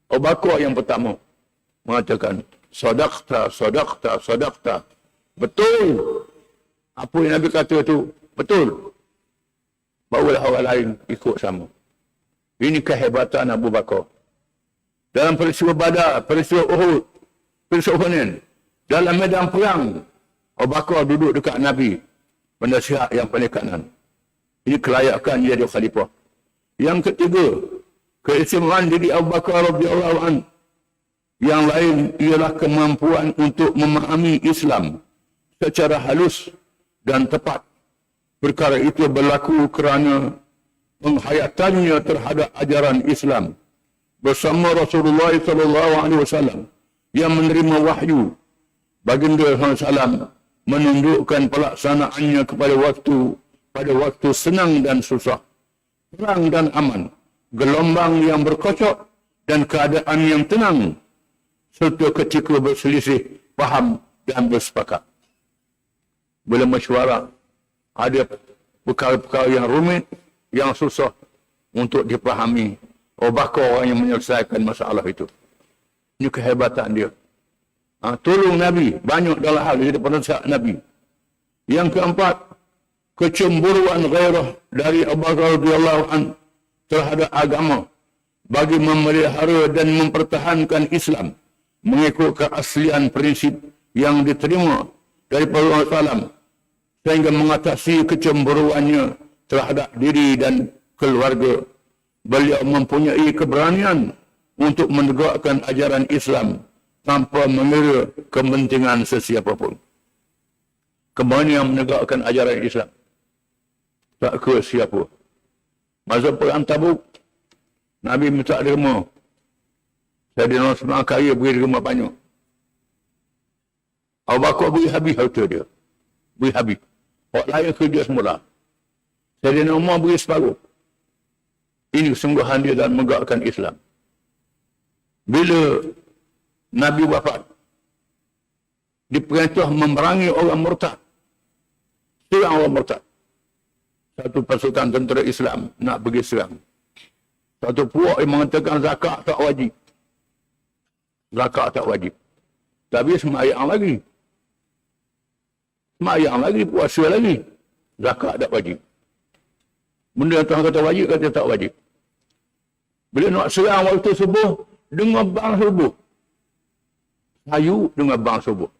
Abu Bakar yang pertama mengatakan, Sadaqta, sadaqta, sadaqta. Betul. Apa yang Nabi kata tu, betul. Barulah orang lain ikut sama. Ini kehebatan Abu Bakar. Dalam peristiwa Badar, peristiwa Uhud, peristiwa Hunain, dalam medan perang, Abu Bakar duduk dekat Nabi, penasihat yang paling kanan. Ini kelayakan dia jadi khalifah. Yang ketiga, keistimewaan diri Abu Bakar radhiyallahu anhu. Yang lain ialah kemampuan untuk memahami Islam secara halus dan tepat. Perkara itu berlaku kerana penghayatannya terhadap ajaran Islam bersama Rasulullah SAW yang menerima wahyu. Baginda SAW menundukkan pelaksanaannya pada waktu senang dan susah, perang dan aman, gelombang yang berkocok dan keadaan yang tenang, serta ketika berselisih faham dan bersepakat. Bila mesyuarat, ada perkara-perkara yang rumit, yang susah untuk dipahami. Abu Bakar orang yang menyelesaikan masalah itu. Ini kehebatan dia. Tolong Nabi. Banyak dalam hal ini daripada saat Nabi. Yang keempat, kecemburuan gairah dari Abu Bakar radhiyallahu anhu terhadap agama bagi memelihara dan mempertahankan Islam mengikut keaslian prinsip yang diterima dari Rasulullah SAW sehingga mengatasi kecemburuannya terhadap diri dan keluarga beliau mempunyai keberanian untuk menegakkan ajaran Islam tanpa mengira kepentingan sesiapa pun. Keberanian menegakkan ajaran Islam. Tak ke siapa. Masa perang Tabuk, Nabi minta derma. Saidina Uthman kaya beri derma banyak. Abu Bakar beri habis harta dia. Beri habis. Orang lain kerja semula. Saidina Umar beri separuh. Ini kesungguhan dia dalam menegakkan Islam. Bila Nabi wafat, diperintah memerangi orang murtad. Serang orang murtad. Satu pasukan tentera Islam nak pergi serang. Satu puak yang mengatakan zakat tak wajib. Zakat tak wajib. Tapi semayang lagi. Semayang lagi, puasa lagi. Zakat tak wajib. Benda yang Tuhan kata wajib, kata tak wajib. Bila nak serang waktu subuh, dengar bang subuh. Sayu dengar bang subuh.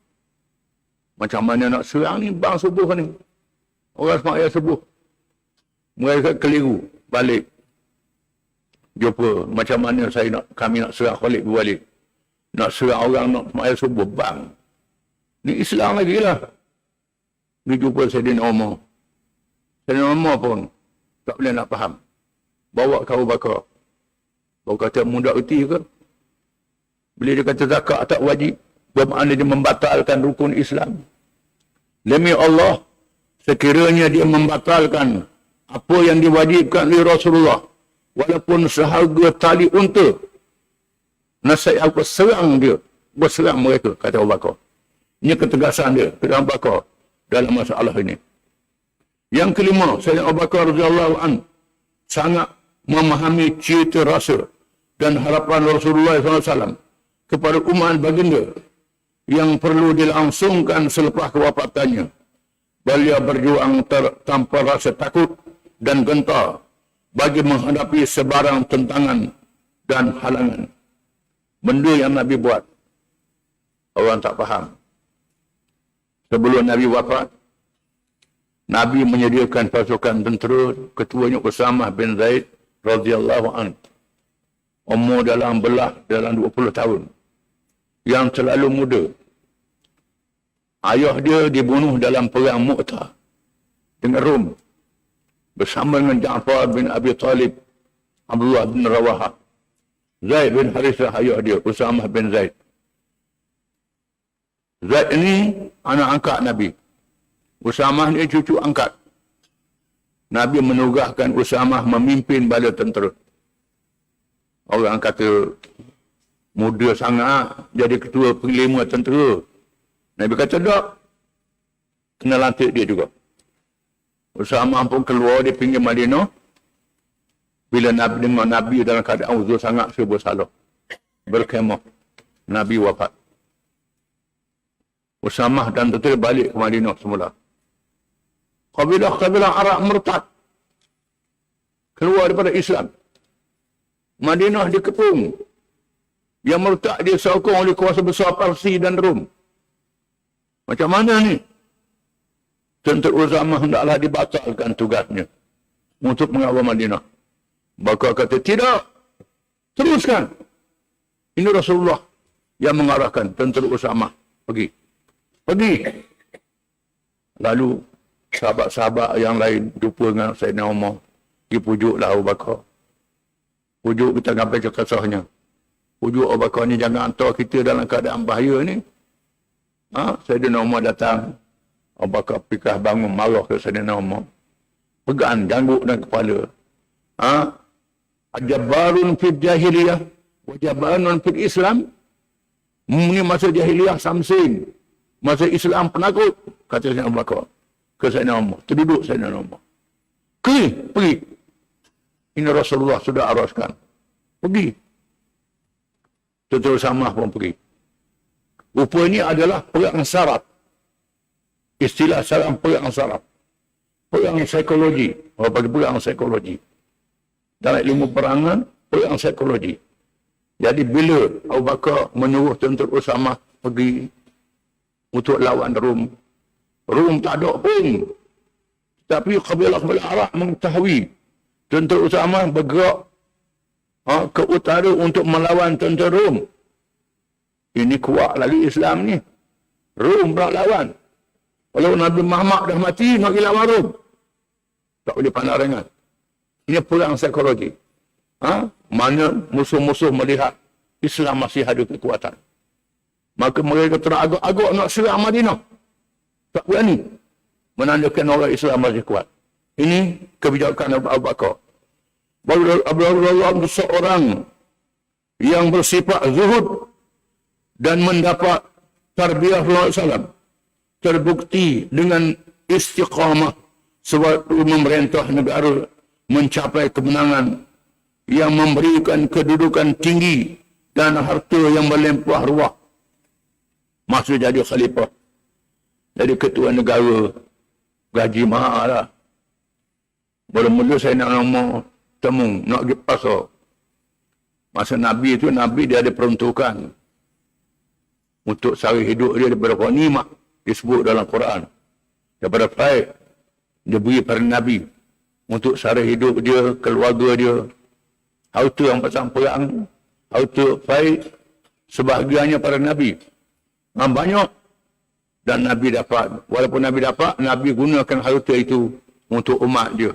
Macam mana nak serang ni bang subuh ni? Orang semayang subuh. Mereka keliru balik. Jumpa macam mana kami nak serang balik balik. Nak serang orang nak semayang subuh bang. Ni Islam lagi lah. Ni jumpa Saidina Umar. Saidina Umar pun tak boleh nak faham. Bawa ke Abu Bakar. Bawa kata muda erti ke? Bila dia kata zakat tak wajib, bermakna dia membatalkan rukun Islam. Demi Allah, sekiranya dia membatalkan apa yang diwajibkan oleh Rasulullah, walaupun seharga tali unta, nasihat aku serang dia, berserang mereka, kata Abu Bakar. Ini ketegasan dia, kata Abu Bakar dalam masalah ini. Yang kelima, Sayyidina Abu Bakar radhiyallahu anhu sangat memahami cita rasa dan harapan Rasulullah SAW kepada umat baginda yang perlu dilangsungkan selepas kewafatannya. Beliau berjuang tanpa rasa takut dan gentar bagi menghadapi sebarang tentangan dan halangan. Benda yang Nabi buat, orang tak faham. Sebelum Nabi wafat, Nabi menyediakan pasukan tentera, ketuanya Usamah bin Zaid radhiyallahu anhu. Umur dalam 20 tahun. Yang terlalu muda. Ayah dia dibunuh dalam perang Mu'tah dengan Rom. Bersama dengan Ja'far bin Abi Talib, Abdullah bin Rawahah. Zaid bin Harithah ayah dia, Usamah bin Zaid. Zaid ini anak angkat Nabi. Usamah ni cucu angkat. Nabi menugaskan Usamah memimpin bala tentera. Orang kata muda sangat jadi ketua panglima tentera. Nabi kata tak. Kena lantik dia juga. Usamah pun keluar di pinggir Madinah. Bila Nabi dengar Nabi dalam keadaan uzur sangat, serba salah. Berkemah. Nabi wafat. Usamah dan tentera balik ke Madinah semula. Kabilah-kabilah Arab murtad. Keluar daripada Islam. Madinah dikepung. Yang murtad dia sokong oleh kuasa besar Parsi dan Rom. Macam mana ni? Tentera Usamah hendaklah dibatalkan tugasnya untuk mengawal Madinah. Bakar kata, tidak. Teruskan. Ini Rasulullah yang mengarahkan tentera Usamah. Pergi. Lalu sahabat-sahabat yang lain jumpa dengan Sayyidina Umar. Dia pujuklah Abu Bakar. Pujuk kita sampai ke kisahnya. Pujuk Abu Bakar ni jangan hantar kita dalam keadaan bahaya ni. Sayyidina Umar datang. Abu Bakar pikah bangun marah ke Sayyidina Umar. Pegang janggut dan kepala. Ajabarun fid jahiliyah. Wajabarun fid Islam. Ini masa jahiliyah samsin. Masa Islam penakut. Kata Sayyidina Abu Bakar. Ke Sayyidina Umar. Terduduk Sayyidina Umar. Pergi. Ini Rasulullah sudah araskan. Pergi. Tentera Usamah pun pergi. Rupa ini adalah perang saraf. Istilah saraf perang saraf. Perang psikologi. Bagi perang psikologi. Dalam ilmu perangan, perang psikologi. Jadi bila Abu Bakar menyuruh tentera Usamah pergi untuk lawan Rom. Rom tak ada pun. Tapi kabilah-kabilah Arab mengetahui tentera Usamah bergerak ke utara untuk melawan tentera Rom. Ini kuat lagi Islam ni. Rom pula lawan. Kalau Nabi Muhammad dah mati, nak pergi lawan Rom. Tak boleh pandang ringan. Ini perang psikologi. Mana musuh-musuh melihat Islam masih ada kekuatan. Maka mereka teragak-agak nak serang Madinah. Tak berani. Menandakan orang Islam masih kuat. Ini kebijakan Abu Bakar. Baru seorang yang bersifat zuhud dan mendapat tarbiyah Rasulullah SAW. Terbukti dengan istiqamah sewaktu memerintah negara mencapai kemenangan yang memberikan kedudukan tinggi dan harta yang melimpah ruah. Masuk jadi khalifah. Jadi ketua negara. Gaji mahal lah. Mula-mula saya nak nama temu, nak pergi pasar. Masa Nabi itu, Nabi dia ada peruntukan. Untuk sari hidup dia daripada ghanimah. Disebut dalam Quran. Daripada faid. Dia beri pada Nabi. Untuk sari hidup dia, keluarga dia. Harta yang pasang perang. Harta faid. Sebahagiannya pada Nabi. Banyak. Dan Nabi dapat. Walaupun Nabi dapat, Nabi gunakan harta itu untuk umat dia.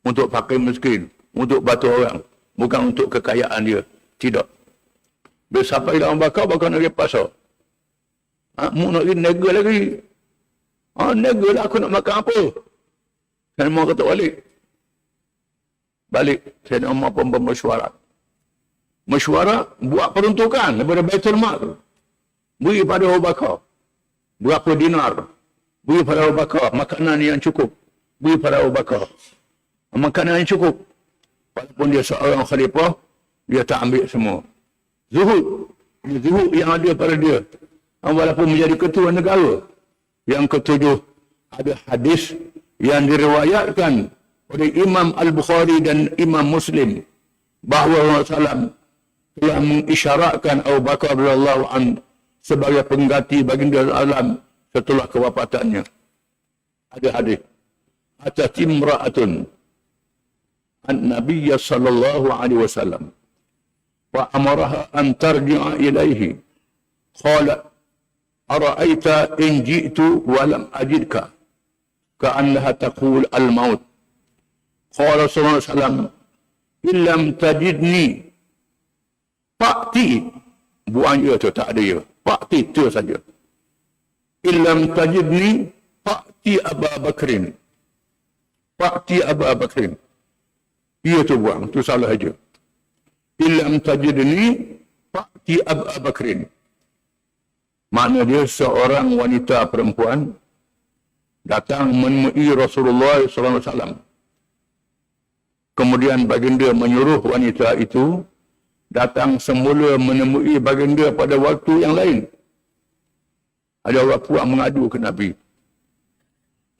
Untuk fakir miskin. Untuk bantu orang. Bukan untuk kekayaan dia. Tidak. Bila sampai dalam bakar nak pergi pasar. Mu nak pergi nega lagi. Nega lah, aku nak makan apa? Saya mau kata balik. Balik. Saya nak mahu bermesyuarat. Mesyuarat, buat peruntukan daripada Baitul Mal. Beri pada Abu Bakar. Berapa dinar? Beri pada Abu Bakar. Makanan yang cukup. Beri pada Abu Bakar. Makanan yang cukup. Walaupun dia seorang khalifah, dia tak ambil semua. Zuhud. Zuhud yang ada pada dia. Walaupun menjadi ketua negara. Yang ketujuh, ada hadis yang diriwayatkan oleh Imam Al-Bukhari dan Imam Muslim. Bahawa Rasulullah SAW telah mengisyaratkan Abu Bakar radhiyallahu anhu sebagai pengganti baginda alam setelah kewafatannya. Ada hadis. Atat imra'atun an-Nabiy sallallahu alaihi wasallam wa amaraha an tarji'a ilaihi. Qalat ara'aita in ji'tu wa lam ajidka ka'annaha taqul al-maut. Qala sallallahu alaihi wasallam in lam tajidni fa'ti. Buang ia tu, tak ada ia. Fa'ti tu saja. Illam tajidni fa'ti Abu Bakrin. Fa'ti Abu Bakrin. Ia tu buang, tu salah saja. Illam tajidni fa'ti Abu Bakrin. Makna dia seorang wanita perempuan datang menemui Rasulullah SAW. Kemudian baginda menyuruh wanita itu datang semula menemui baginda pada waktu yang lain. Ada orang puak mengadu ke Nabi.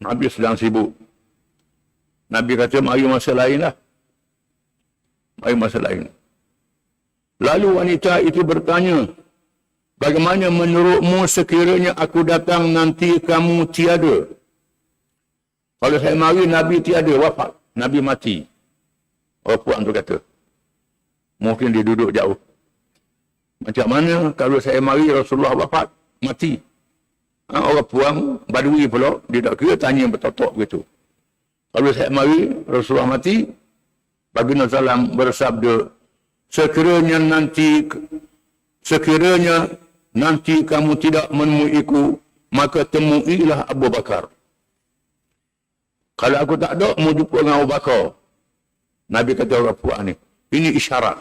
Nabi sedang sibuk. Nabi kata, mari masa lain lah. Mari masa lain. Lalu wanita itu bertanya, bagaimana menurutmu sekiranya aku datang nanti kamu tiada? Kalau saya mari, Nabi tiada, wafat. Nabi mati. Orang puak tu kata. Mungkin dia duduk jauh. Macam mana kalau saya mari Rasulullah wafat, mati? Orang puang, badui pula, dia tak kira tanya bertotok begitu. Kalau saya mari Rasulullah mati, baginda salam bersabda, sekiranya nanti kamu tidak menemuiku, maka temuilah Abu Bakar. Kalau aku tak ada, mau jumpa dengan Abu Bakar. Nabi kata orang puak ni, ini isyarat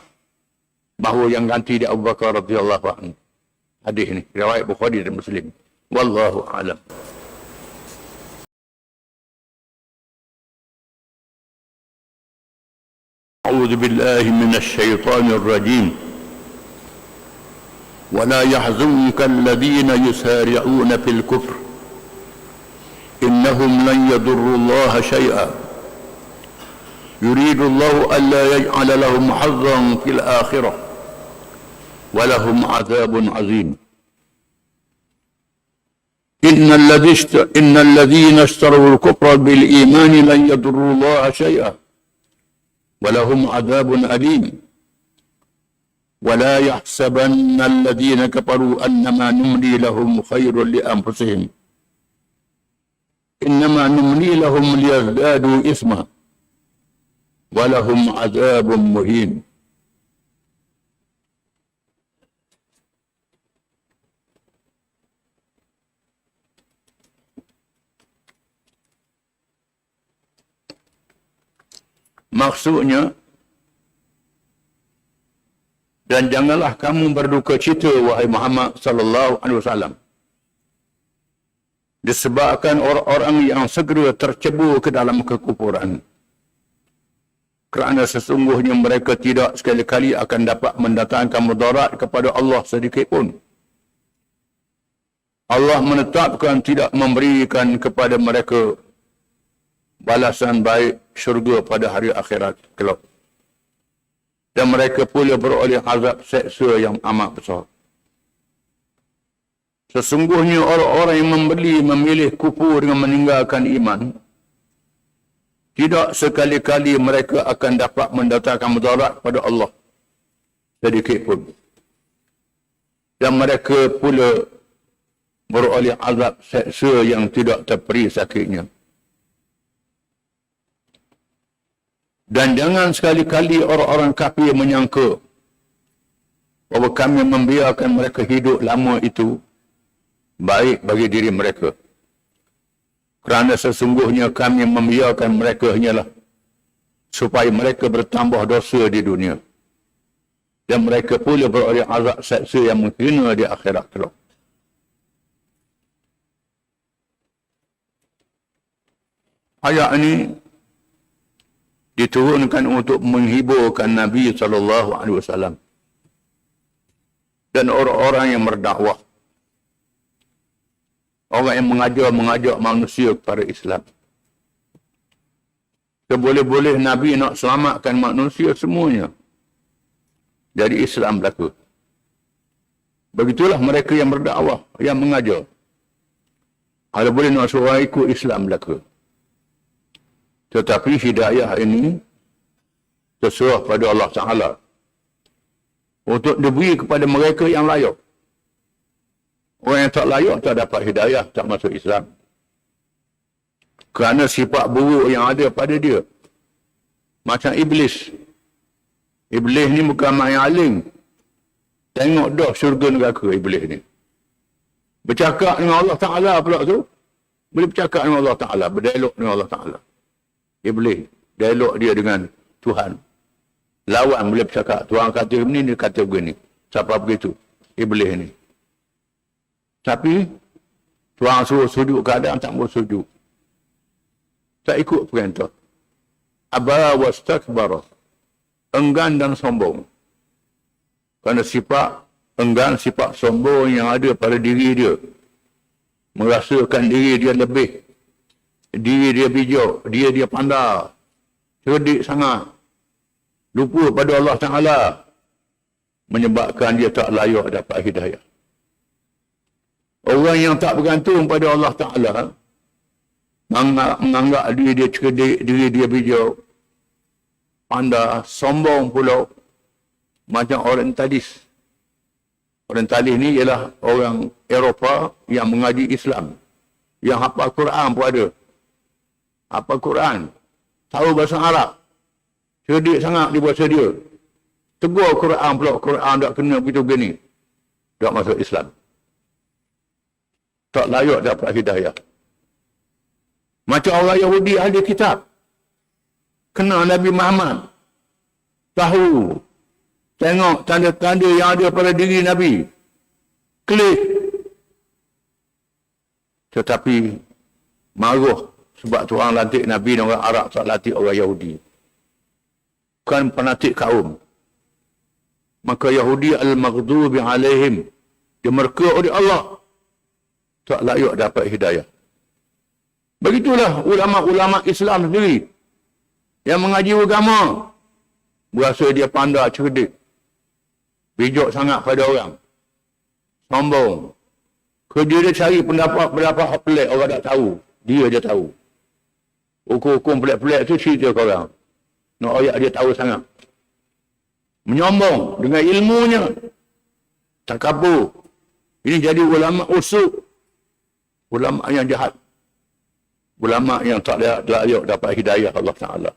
bahawa yang ganti dia Abu Bakar radhiyallahu anhu. Hadis ni riwayat Bukhari dan Muslim. Wallahu a'lam. A'udzu billahi minasy syaithanir rajim. ولا يحزنك الذين يسارعون في الكفر إنهم لن يضروا الله شيئا يريد الله ألا يجعل لهم حظا في الآخرة ولهم عذاب عظيم إن الذين اشتروا الكفر بالإيمان لن يضروا الله شيئا ولهم عذاب أليم ولا يحسبن الذين كفروا أنما نملي لهم خير لأنفسهم إنما نملي لهم ليزدادوا إثما ولهم عذاب مهين. Maksudnya, dan janganlah kamu berduka cita, wahai Muhammad sallallahu alaihi wasallam, disebabkan orang-orang yang segera tercebur ke dalam kekufuran. Kerana sesungguhnya mereka tidak sekali-kali akan dapat mendatangkan mudarat kepada Allah sedikit pun. Allah menetapkan tidak memberikan kepada mereka balasan baik syurga pada hari akhirat kelak. Dan mereka pula beroleh azab seksa yang amat besar. Sesungguhnya orang-orang yang memilih kufur dengan meninggalkan iman, tidak sekali-kali mereka akan dapat mendatangkan mudarat pada Allah sedikit pun. Dan mereka pula beroleh azab seksa yang tidak terperi sakitnya. Dan jangan sekali-kali orang-orang kafir menyangka bahawa kami membiarkan mereka hidup lama itu baik bagi diri mereka. Kerana sesungguhnya kami membiarkan mereka hanyalah supaya mereka bertambah dosa di dunia. Dan mereka pula beroleh azab seksa yang menghina di akhirat kelak. Ayat ini diturunkan untuk menghiburkan Nabi SAW dan orang-orang yang berdakwah, orang yang mengajak manusia kepada Islam. Seboleh-boleh Nabi nak selamatkan manusia semuanya dari Islam belaka. Begitulah mereka yang berdakwah, yang mengajar. Kalau boleh nak suruh ikut Islam belaka. Tetapi hidayah ini terserah pada Allah Ta'ala untuk diberi kepada mereka yang layak. Orang yang tak layak tak dapat hidayah, tak masuk Islam. Kerana sifat buruk yang ada pada dia. Macam Iblis. Iblis ni bukan mak yang alim. Tengok dah syurga neraka Iblis ni. Bercakap dengan Allah Ta'ala pula tu. Boleh bercakap dengan Allah Ta'ala. Berdialog dengan Allah Ta'ala. Iblis. Dialog dia dengan Tuhan. Lawan boleh bercakap. Tuhan kata begini, dia kata begini. Siapa begitu? Iblis ni. Tapi, Tuhan suruh sujud, keadaan tak mau sujud. Tak ikut perintah. Aba wastakbara. Enggan dan sombong. Kerana sifat enggan, sifat sombong yang ada pada diri dia. Merasakan diri dia lebih. Diri dia bijak. Dia pandai. Cerdik sangat. Lupa pada Allah Ta'ala. Menyebabkan dia tak layak dapat hidayah. Orang yang tak bergantung pada Allah Ta'ala, menganggap diri dia cerdik, diri dia bijak, pandai, sombong pula, macam orientalis. Orientalis ni ialah orang Eropah yang mengaji Islam. Yang hafal Quran pun ada. Hafal Quran. Tahu bahasa Arab. Cerdik sangat di bahasa dia. Tegur Quran pula, Quran tak kena begitu begini. Tak masuk Islam. Tak layak dapat hidayah. Macam orang Yahudi ahli kitab. Kenal Nabi Muhammad. Tahu. Tengok tanda-tanda yang ada pada diri Nabi. Klik. Tetapi marah sebab Tuhan lantik Nabi dan orang Arab tak lantik orang Yahudi. Bukan penatik kaum. Maka Yahudi al-maghdubi alaihim. Dia mereka oleh Allah. Tak layak dapat hidayah. Begitulah ulama-ulama Islam sendiri. Yang mengaji agama. Berasa dia pandai, cerdik. Bijak sangat pada orang. Sombong. Kerja dia cari pendapat pelik, orang tak tahu. Dia tahu. Hukum-hukum pelik-pelik tu cerita ke orang. Nak ayat dia tahu sangat. menyombong dengan ilmunya, takabur. Ini jadi ulama usuk, ulama yang jahat, ulama yang tak layak dapat hidayah Allah Ta'ala.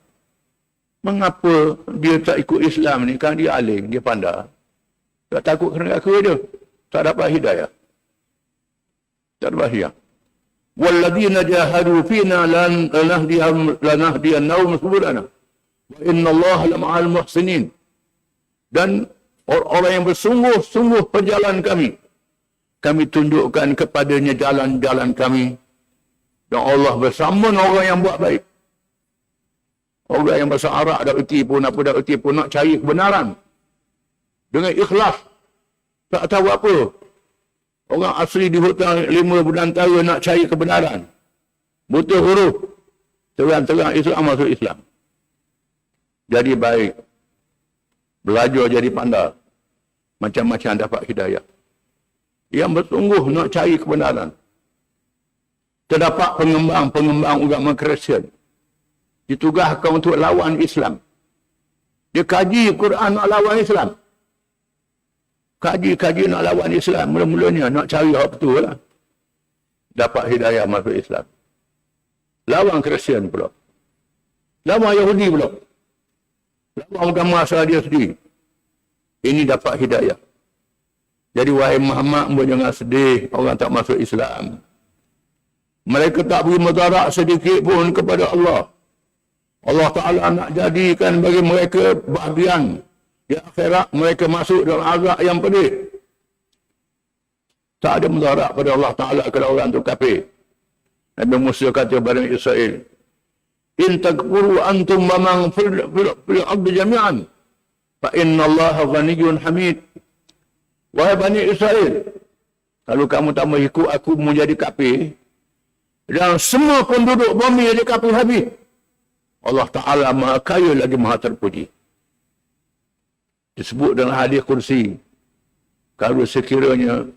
Mengapa dia tak ikut Islam ni? Kan dia alim, dia pandai. Tak takut kena neraka dia. Tak dapat hidayah. Tak dapat hidayah. Walladzina jahadu fina lanahdiyannahum subulana. Wa innallaha lama'al muhsinin. Dan orang yang bersungguh-sungguh perjalanan kami tunjukkan kepadanya jalan-jalan kami. Dan Allah bersama orang yang buat baik. Orang yang bahasa Arab dak erti pun apa dak erti pun nak cari kebenaran. Dengan ikhlas. Tak tahu apa. Orang asli di hutan 5 berantara nak cari kebenaran. Buta huruf. Terang-terang Islam masuk Islam. Jadi baik. Belajar jadi pandai. Macam-macam dapat hidayah. Yang bersungguh nak cari kebenaran. Terdapat pengembang agama Kristian. Ditugaskan untuk lawan Islam. Dia kaji Quran nak lawan Islam. Kaji nak lawan Islam. Mula-mulanya nak cari apa betul lah. Dapat hidayah masuk Islam. Lawan Kristian pula. Lawan Yahudi pula. Lawan agama asal dia sendiri. Ini dapat hidayah. Jadi wahai Muhammad, jangan sedih orang tak masuk Islam. Mereka tak beri mudarat sedikit pun kepada Allah. Allah Ta'ala nak jadikan bagi mereka bahagian di akhirat, mereka masuk dalam azab yang pedih. Tak ada mudarat pada Allah Ta'ala kalau orang itu kafir. Nabi Musa kata kepada Israel, in takfuru antum mamang fil ardi jami'an fa inna Allah ghaniyyun hamid. Wahai Bani Israel, kalau kamu tak mau ikut aku menjadi kafir, dan semua penduduk bumi jadi kafir habis, Allah Ta'ala maha kaya lagi maha terpuji. Disebut dalam hadis kursi, kalau sekiranya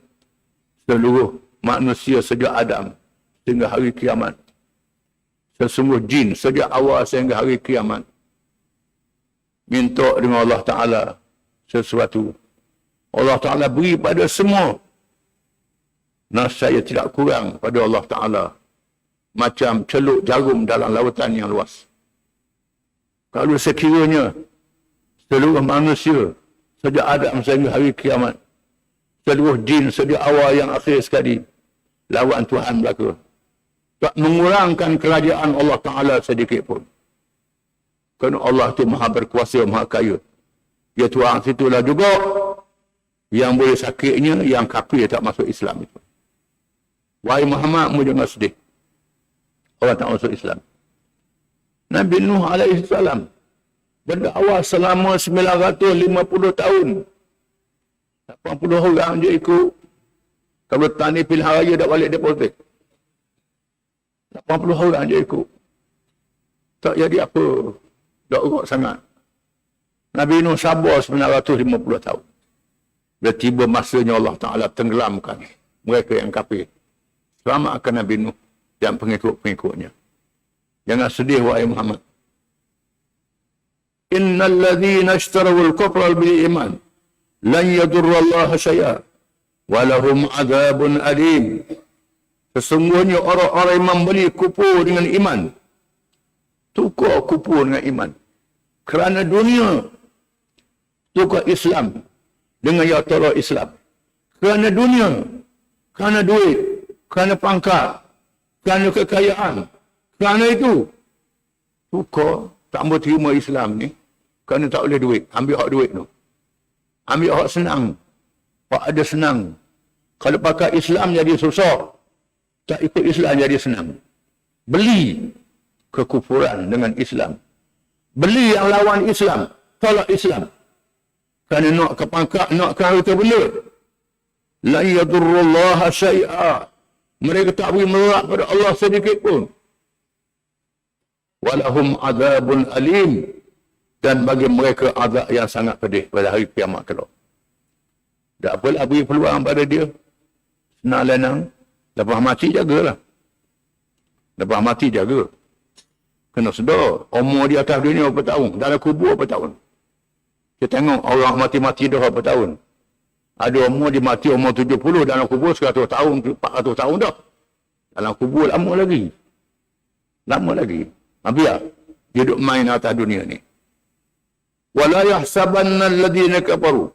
seluruh manusia sejak Adam sehingga hari kiamat, sesungguh jin sejak awal sehingga hari kiamat, minta dengan Allah Ta'ala sesuatu, Allah Ta'ala beri pada semua. Nasaya tidak kurang pada Allah Ta'ala macam celuk jarum dalam lautan yang luas. Kalau sekiranya seluruh manusia sejak Adam sehingga hari kiamat, seluruh jin sejak awal yang akhir sekali, lawan Tuhan belaka, tak mengurangkan kerajaan Allah Ta'ala sedikit pun. Kerana Allah itu maha berkuasa, maha kaya. Ya Tuhan situlah juga yang boleh sakitnya, yang kafir tak masuk Islam itu. Wahai Muhammad, jangan sedih orang tak masuk Islam. Nabi Nuh alaihi salam berdakwah selama 950 tahun. 80 orang je ikut. Kalau tani pilihan raya dah balik deposit. 80 orang je ikut. Tak jadi apa. Tak urut sangat. Nabi Nuh sabar 950 tahun. Bila tiba masanya Allah Ta'ala tenggelamkan mereka yang kafir. Selamatkan Nabi Nuh dan pengikut-pengikutnya. Jangan sedih wahai Muhammad. Innal ladzina ishtarawul kufra bil iman lan yadurra Allah syai'a wa lahum adzabun alim. Sesungguhnya orang-orang yang membeli kufur dengan iman, tukar kufur dengan iman kerana dunia, tukar Islam dengan yang tolak Islam kerana dunia, kerana duit, kerana pangkat, kerana kekayaan. Kerana itu, tukar, tak boleh terima Islam ni, kerana tak boleh duit. Ambil hak duit tu. Ambil hak senang. Hak ada senang. Kalau pakai Islam jadi susah. Tak ikut Islam jadi senang. Beli kekufuran dengan Islam. Beli yang lawan Islam. Tolak Islam. Kerana nak ke pangkat, nak ke harta benda. La yadurrullaha syai'a. Mereka tak beri merak pada Allah sedikit pun. Walahum azabun alim. Dan bagi mereka azab yang sangat pedih pada hari kiamat kelak. Tak apalah beri peluang pada dia. Senang lenang. Lepas mati jagalah. Lepas mati jaga. Kena sedar. Umur di atas dunia berapa tahun. Dalam kubur berapa tahun. Kita tengok orang mati-mati dah berapa tahun. Ada umur dia mati umur 70 dalam kubur 100 tahun, 400 tahun dah. Dalam kubur lama lagi. Lama lagi. Biar dia duduk main atas dunia ni. Wala yahsabanna alladhina kafaru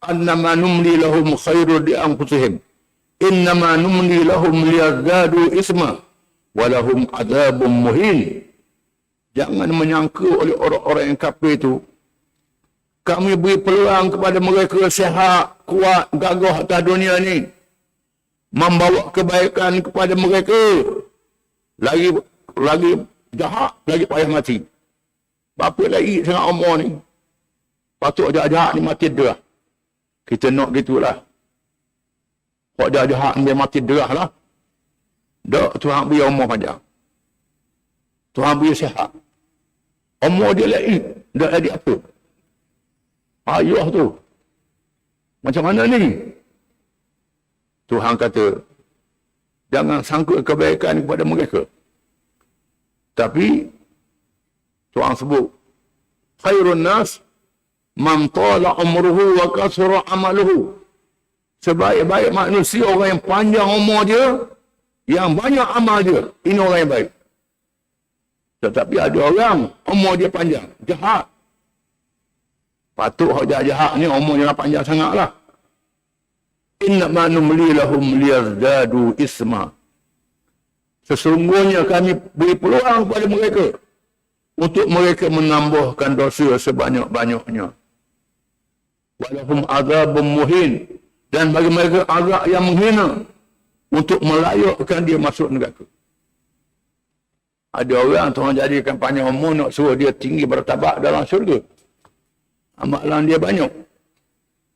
annama numli lahum khairun li anfusihim. Innama numli lahum liyazdadu isma walahum adzabun muhin. Jangan menyangka oleh orang-orang yang kafir itu kami beri peluang kepada mereka sihat, kuat, gagah atas dunia ni. Membawa kebaikan kepada mereka. Lagi jahat, lagi payah mati. Bapa lagi sangat umur ni. Patut jahat-jahat ni mati derah. Kita nak gitulah. Kok jahat-jahat ni dia mati derah lah. Tak, Tuhan beri umur panjang. Tuhan beri sihat. Umur dia lagi. Tak jadi apa. Ayah tu. Macam mana ni? Tuhan kata, jangan sangkut kebaikan kepada mereka. Tapi, Tuhan sebut, khairun nas, man tala umruhu wa kasura amaluhu. Sebaik-baik manusia, orang yang panjang umur dia, yang banyak amal dia. Ini orang yang baik. Tetapi ada orang, umur dia panjang, jahat. Patut orang jahat-jahat ni umurnya panjang sangatlah. Innama numli lahum liyazdadu isma. Sesungguhnya kami beri peluang kepada mereka untuk mereka menambahkan dosa sebanyak-banyaknya. Walahum azabun muhin. Dan bagi mereka azab yang menghina untuk melayakkan dia masuk neraka. Ada orang Tuhan jadikan panjang umur nak suruh dia tinggi bertabak dalam syurga. Amalan dia banyak.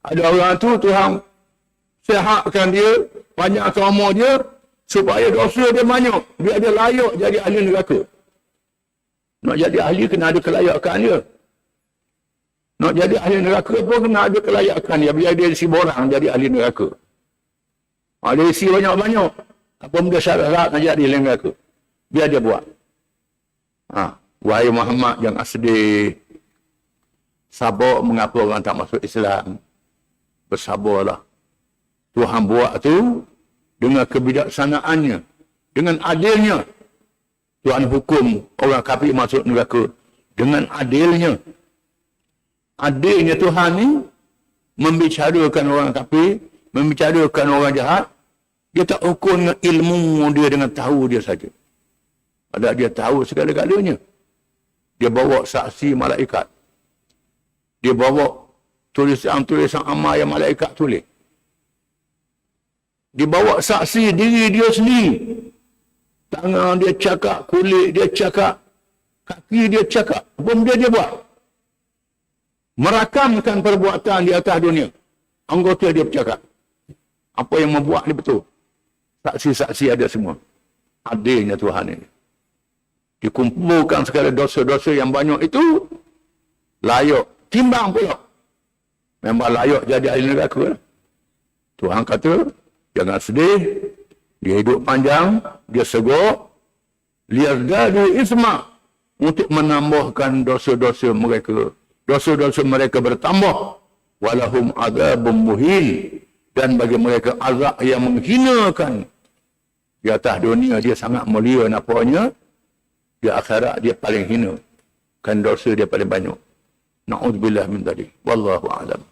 Ada orang tu Tuhan sihatkan dia, panjangkan umur dia, supaya dosa dia banyak. Biar dia layak jadi ahli neraka. Nak jadi ahli kena ada kelayakan dia. Nak jadi ahli neraka pun kena ada kelayakan dia. Biar dia isi borang jadi ahli neraka. Dia isi banyak-banyak. Apa benda syarat-syarat nak jadi ahli neraka. Biar dia buat. Wahai Muhammad, jangan sedih. Sabar mengapa orang tak masuk Islam. Bersabarlah. Tuhan buat tu dengan kebijaksanaannya, dengan adilnya. Tuhan hukum orang kafir masuk neraka dengan adilnya. Adilnya Tuhan ni membicarakan orang kafir, membicarakan orang jahat. Dia tak hukum dengan ilmu dia, dengan tahu dia saja. Padahal dia tahu segala-galanya. Dia bawa saksi malaikat. Dia bawa tulisan-tulisan amal yang malaikat tulis. Dia bawa saksi diri dia sendiri. Tangan dia cakap, kulit dia cakap, kaki dia cakap. Apa benda dia buat? Merakamkan perbuatan di atas dunia. Anggota dia bercakap. Apa yang membuat ni betul. Saksi-saksi ada semua. Adilnya Tuhan ini. Dikumpulkan segala dosa-dosa yang banyak itu, layak. Timbang pula. Memang layak jadi ahli neraka. Tuhan kata, jangan sedih. Dia hidup panjang. Dia segok. Liyazdadu isma. Untuk menambahkan dosa-dosa mereka. Dosa-dosa mereka bertambah. Walahum azabun muhin. Dan bagi mereka azab yang menghinakan. Di atas dunia dia sangat mulia nampaknya. Di akhirat dia paling hina. Kan dosa dia paling banyak. Na'udzubillah min dzalik. Wallahu a'lam.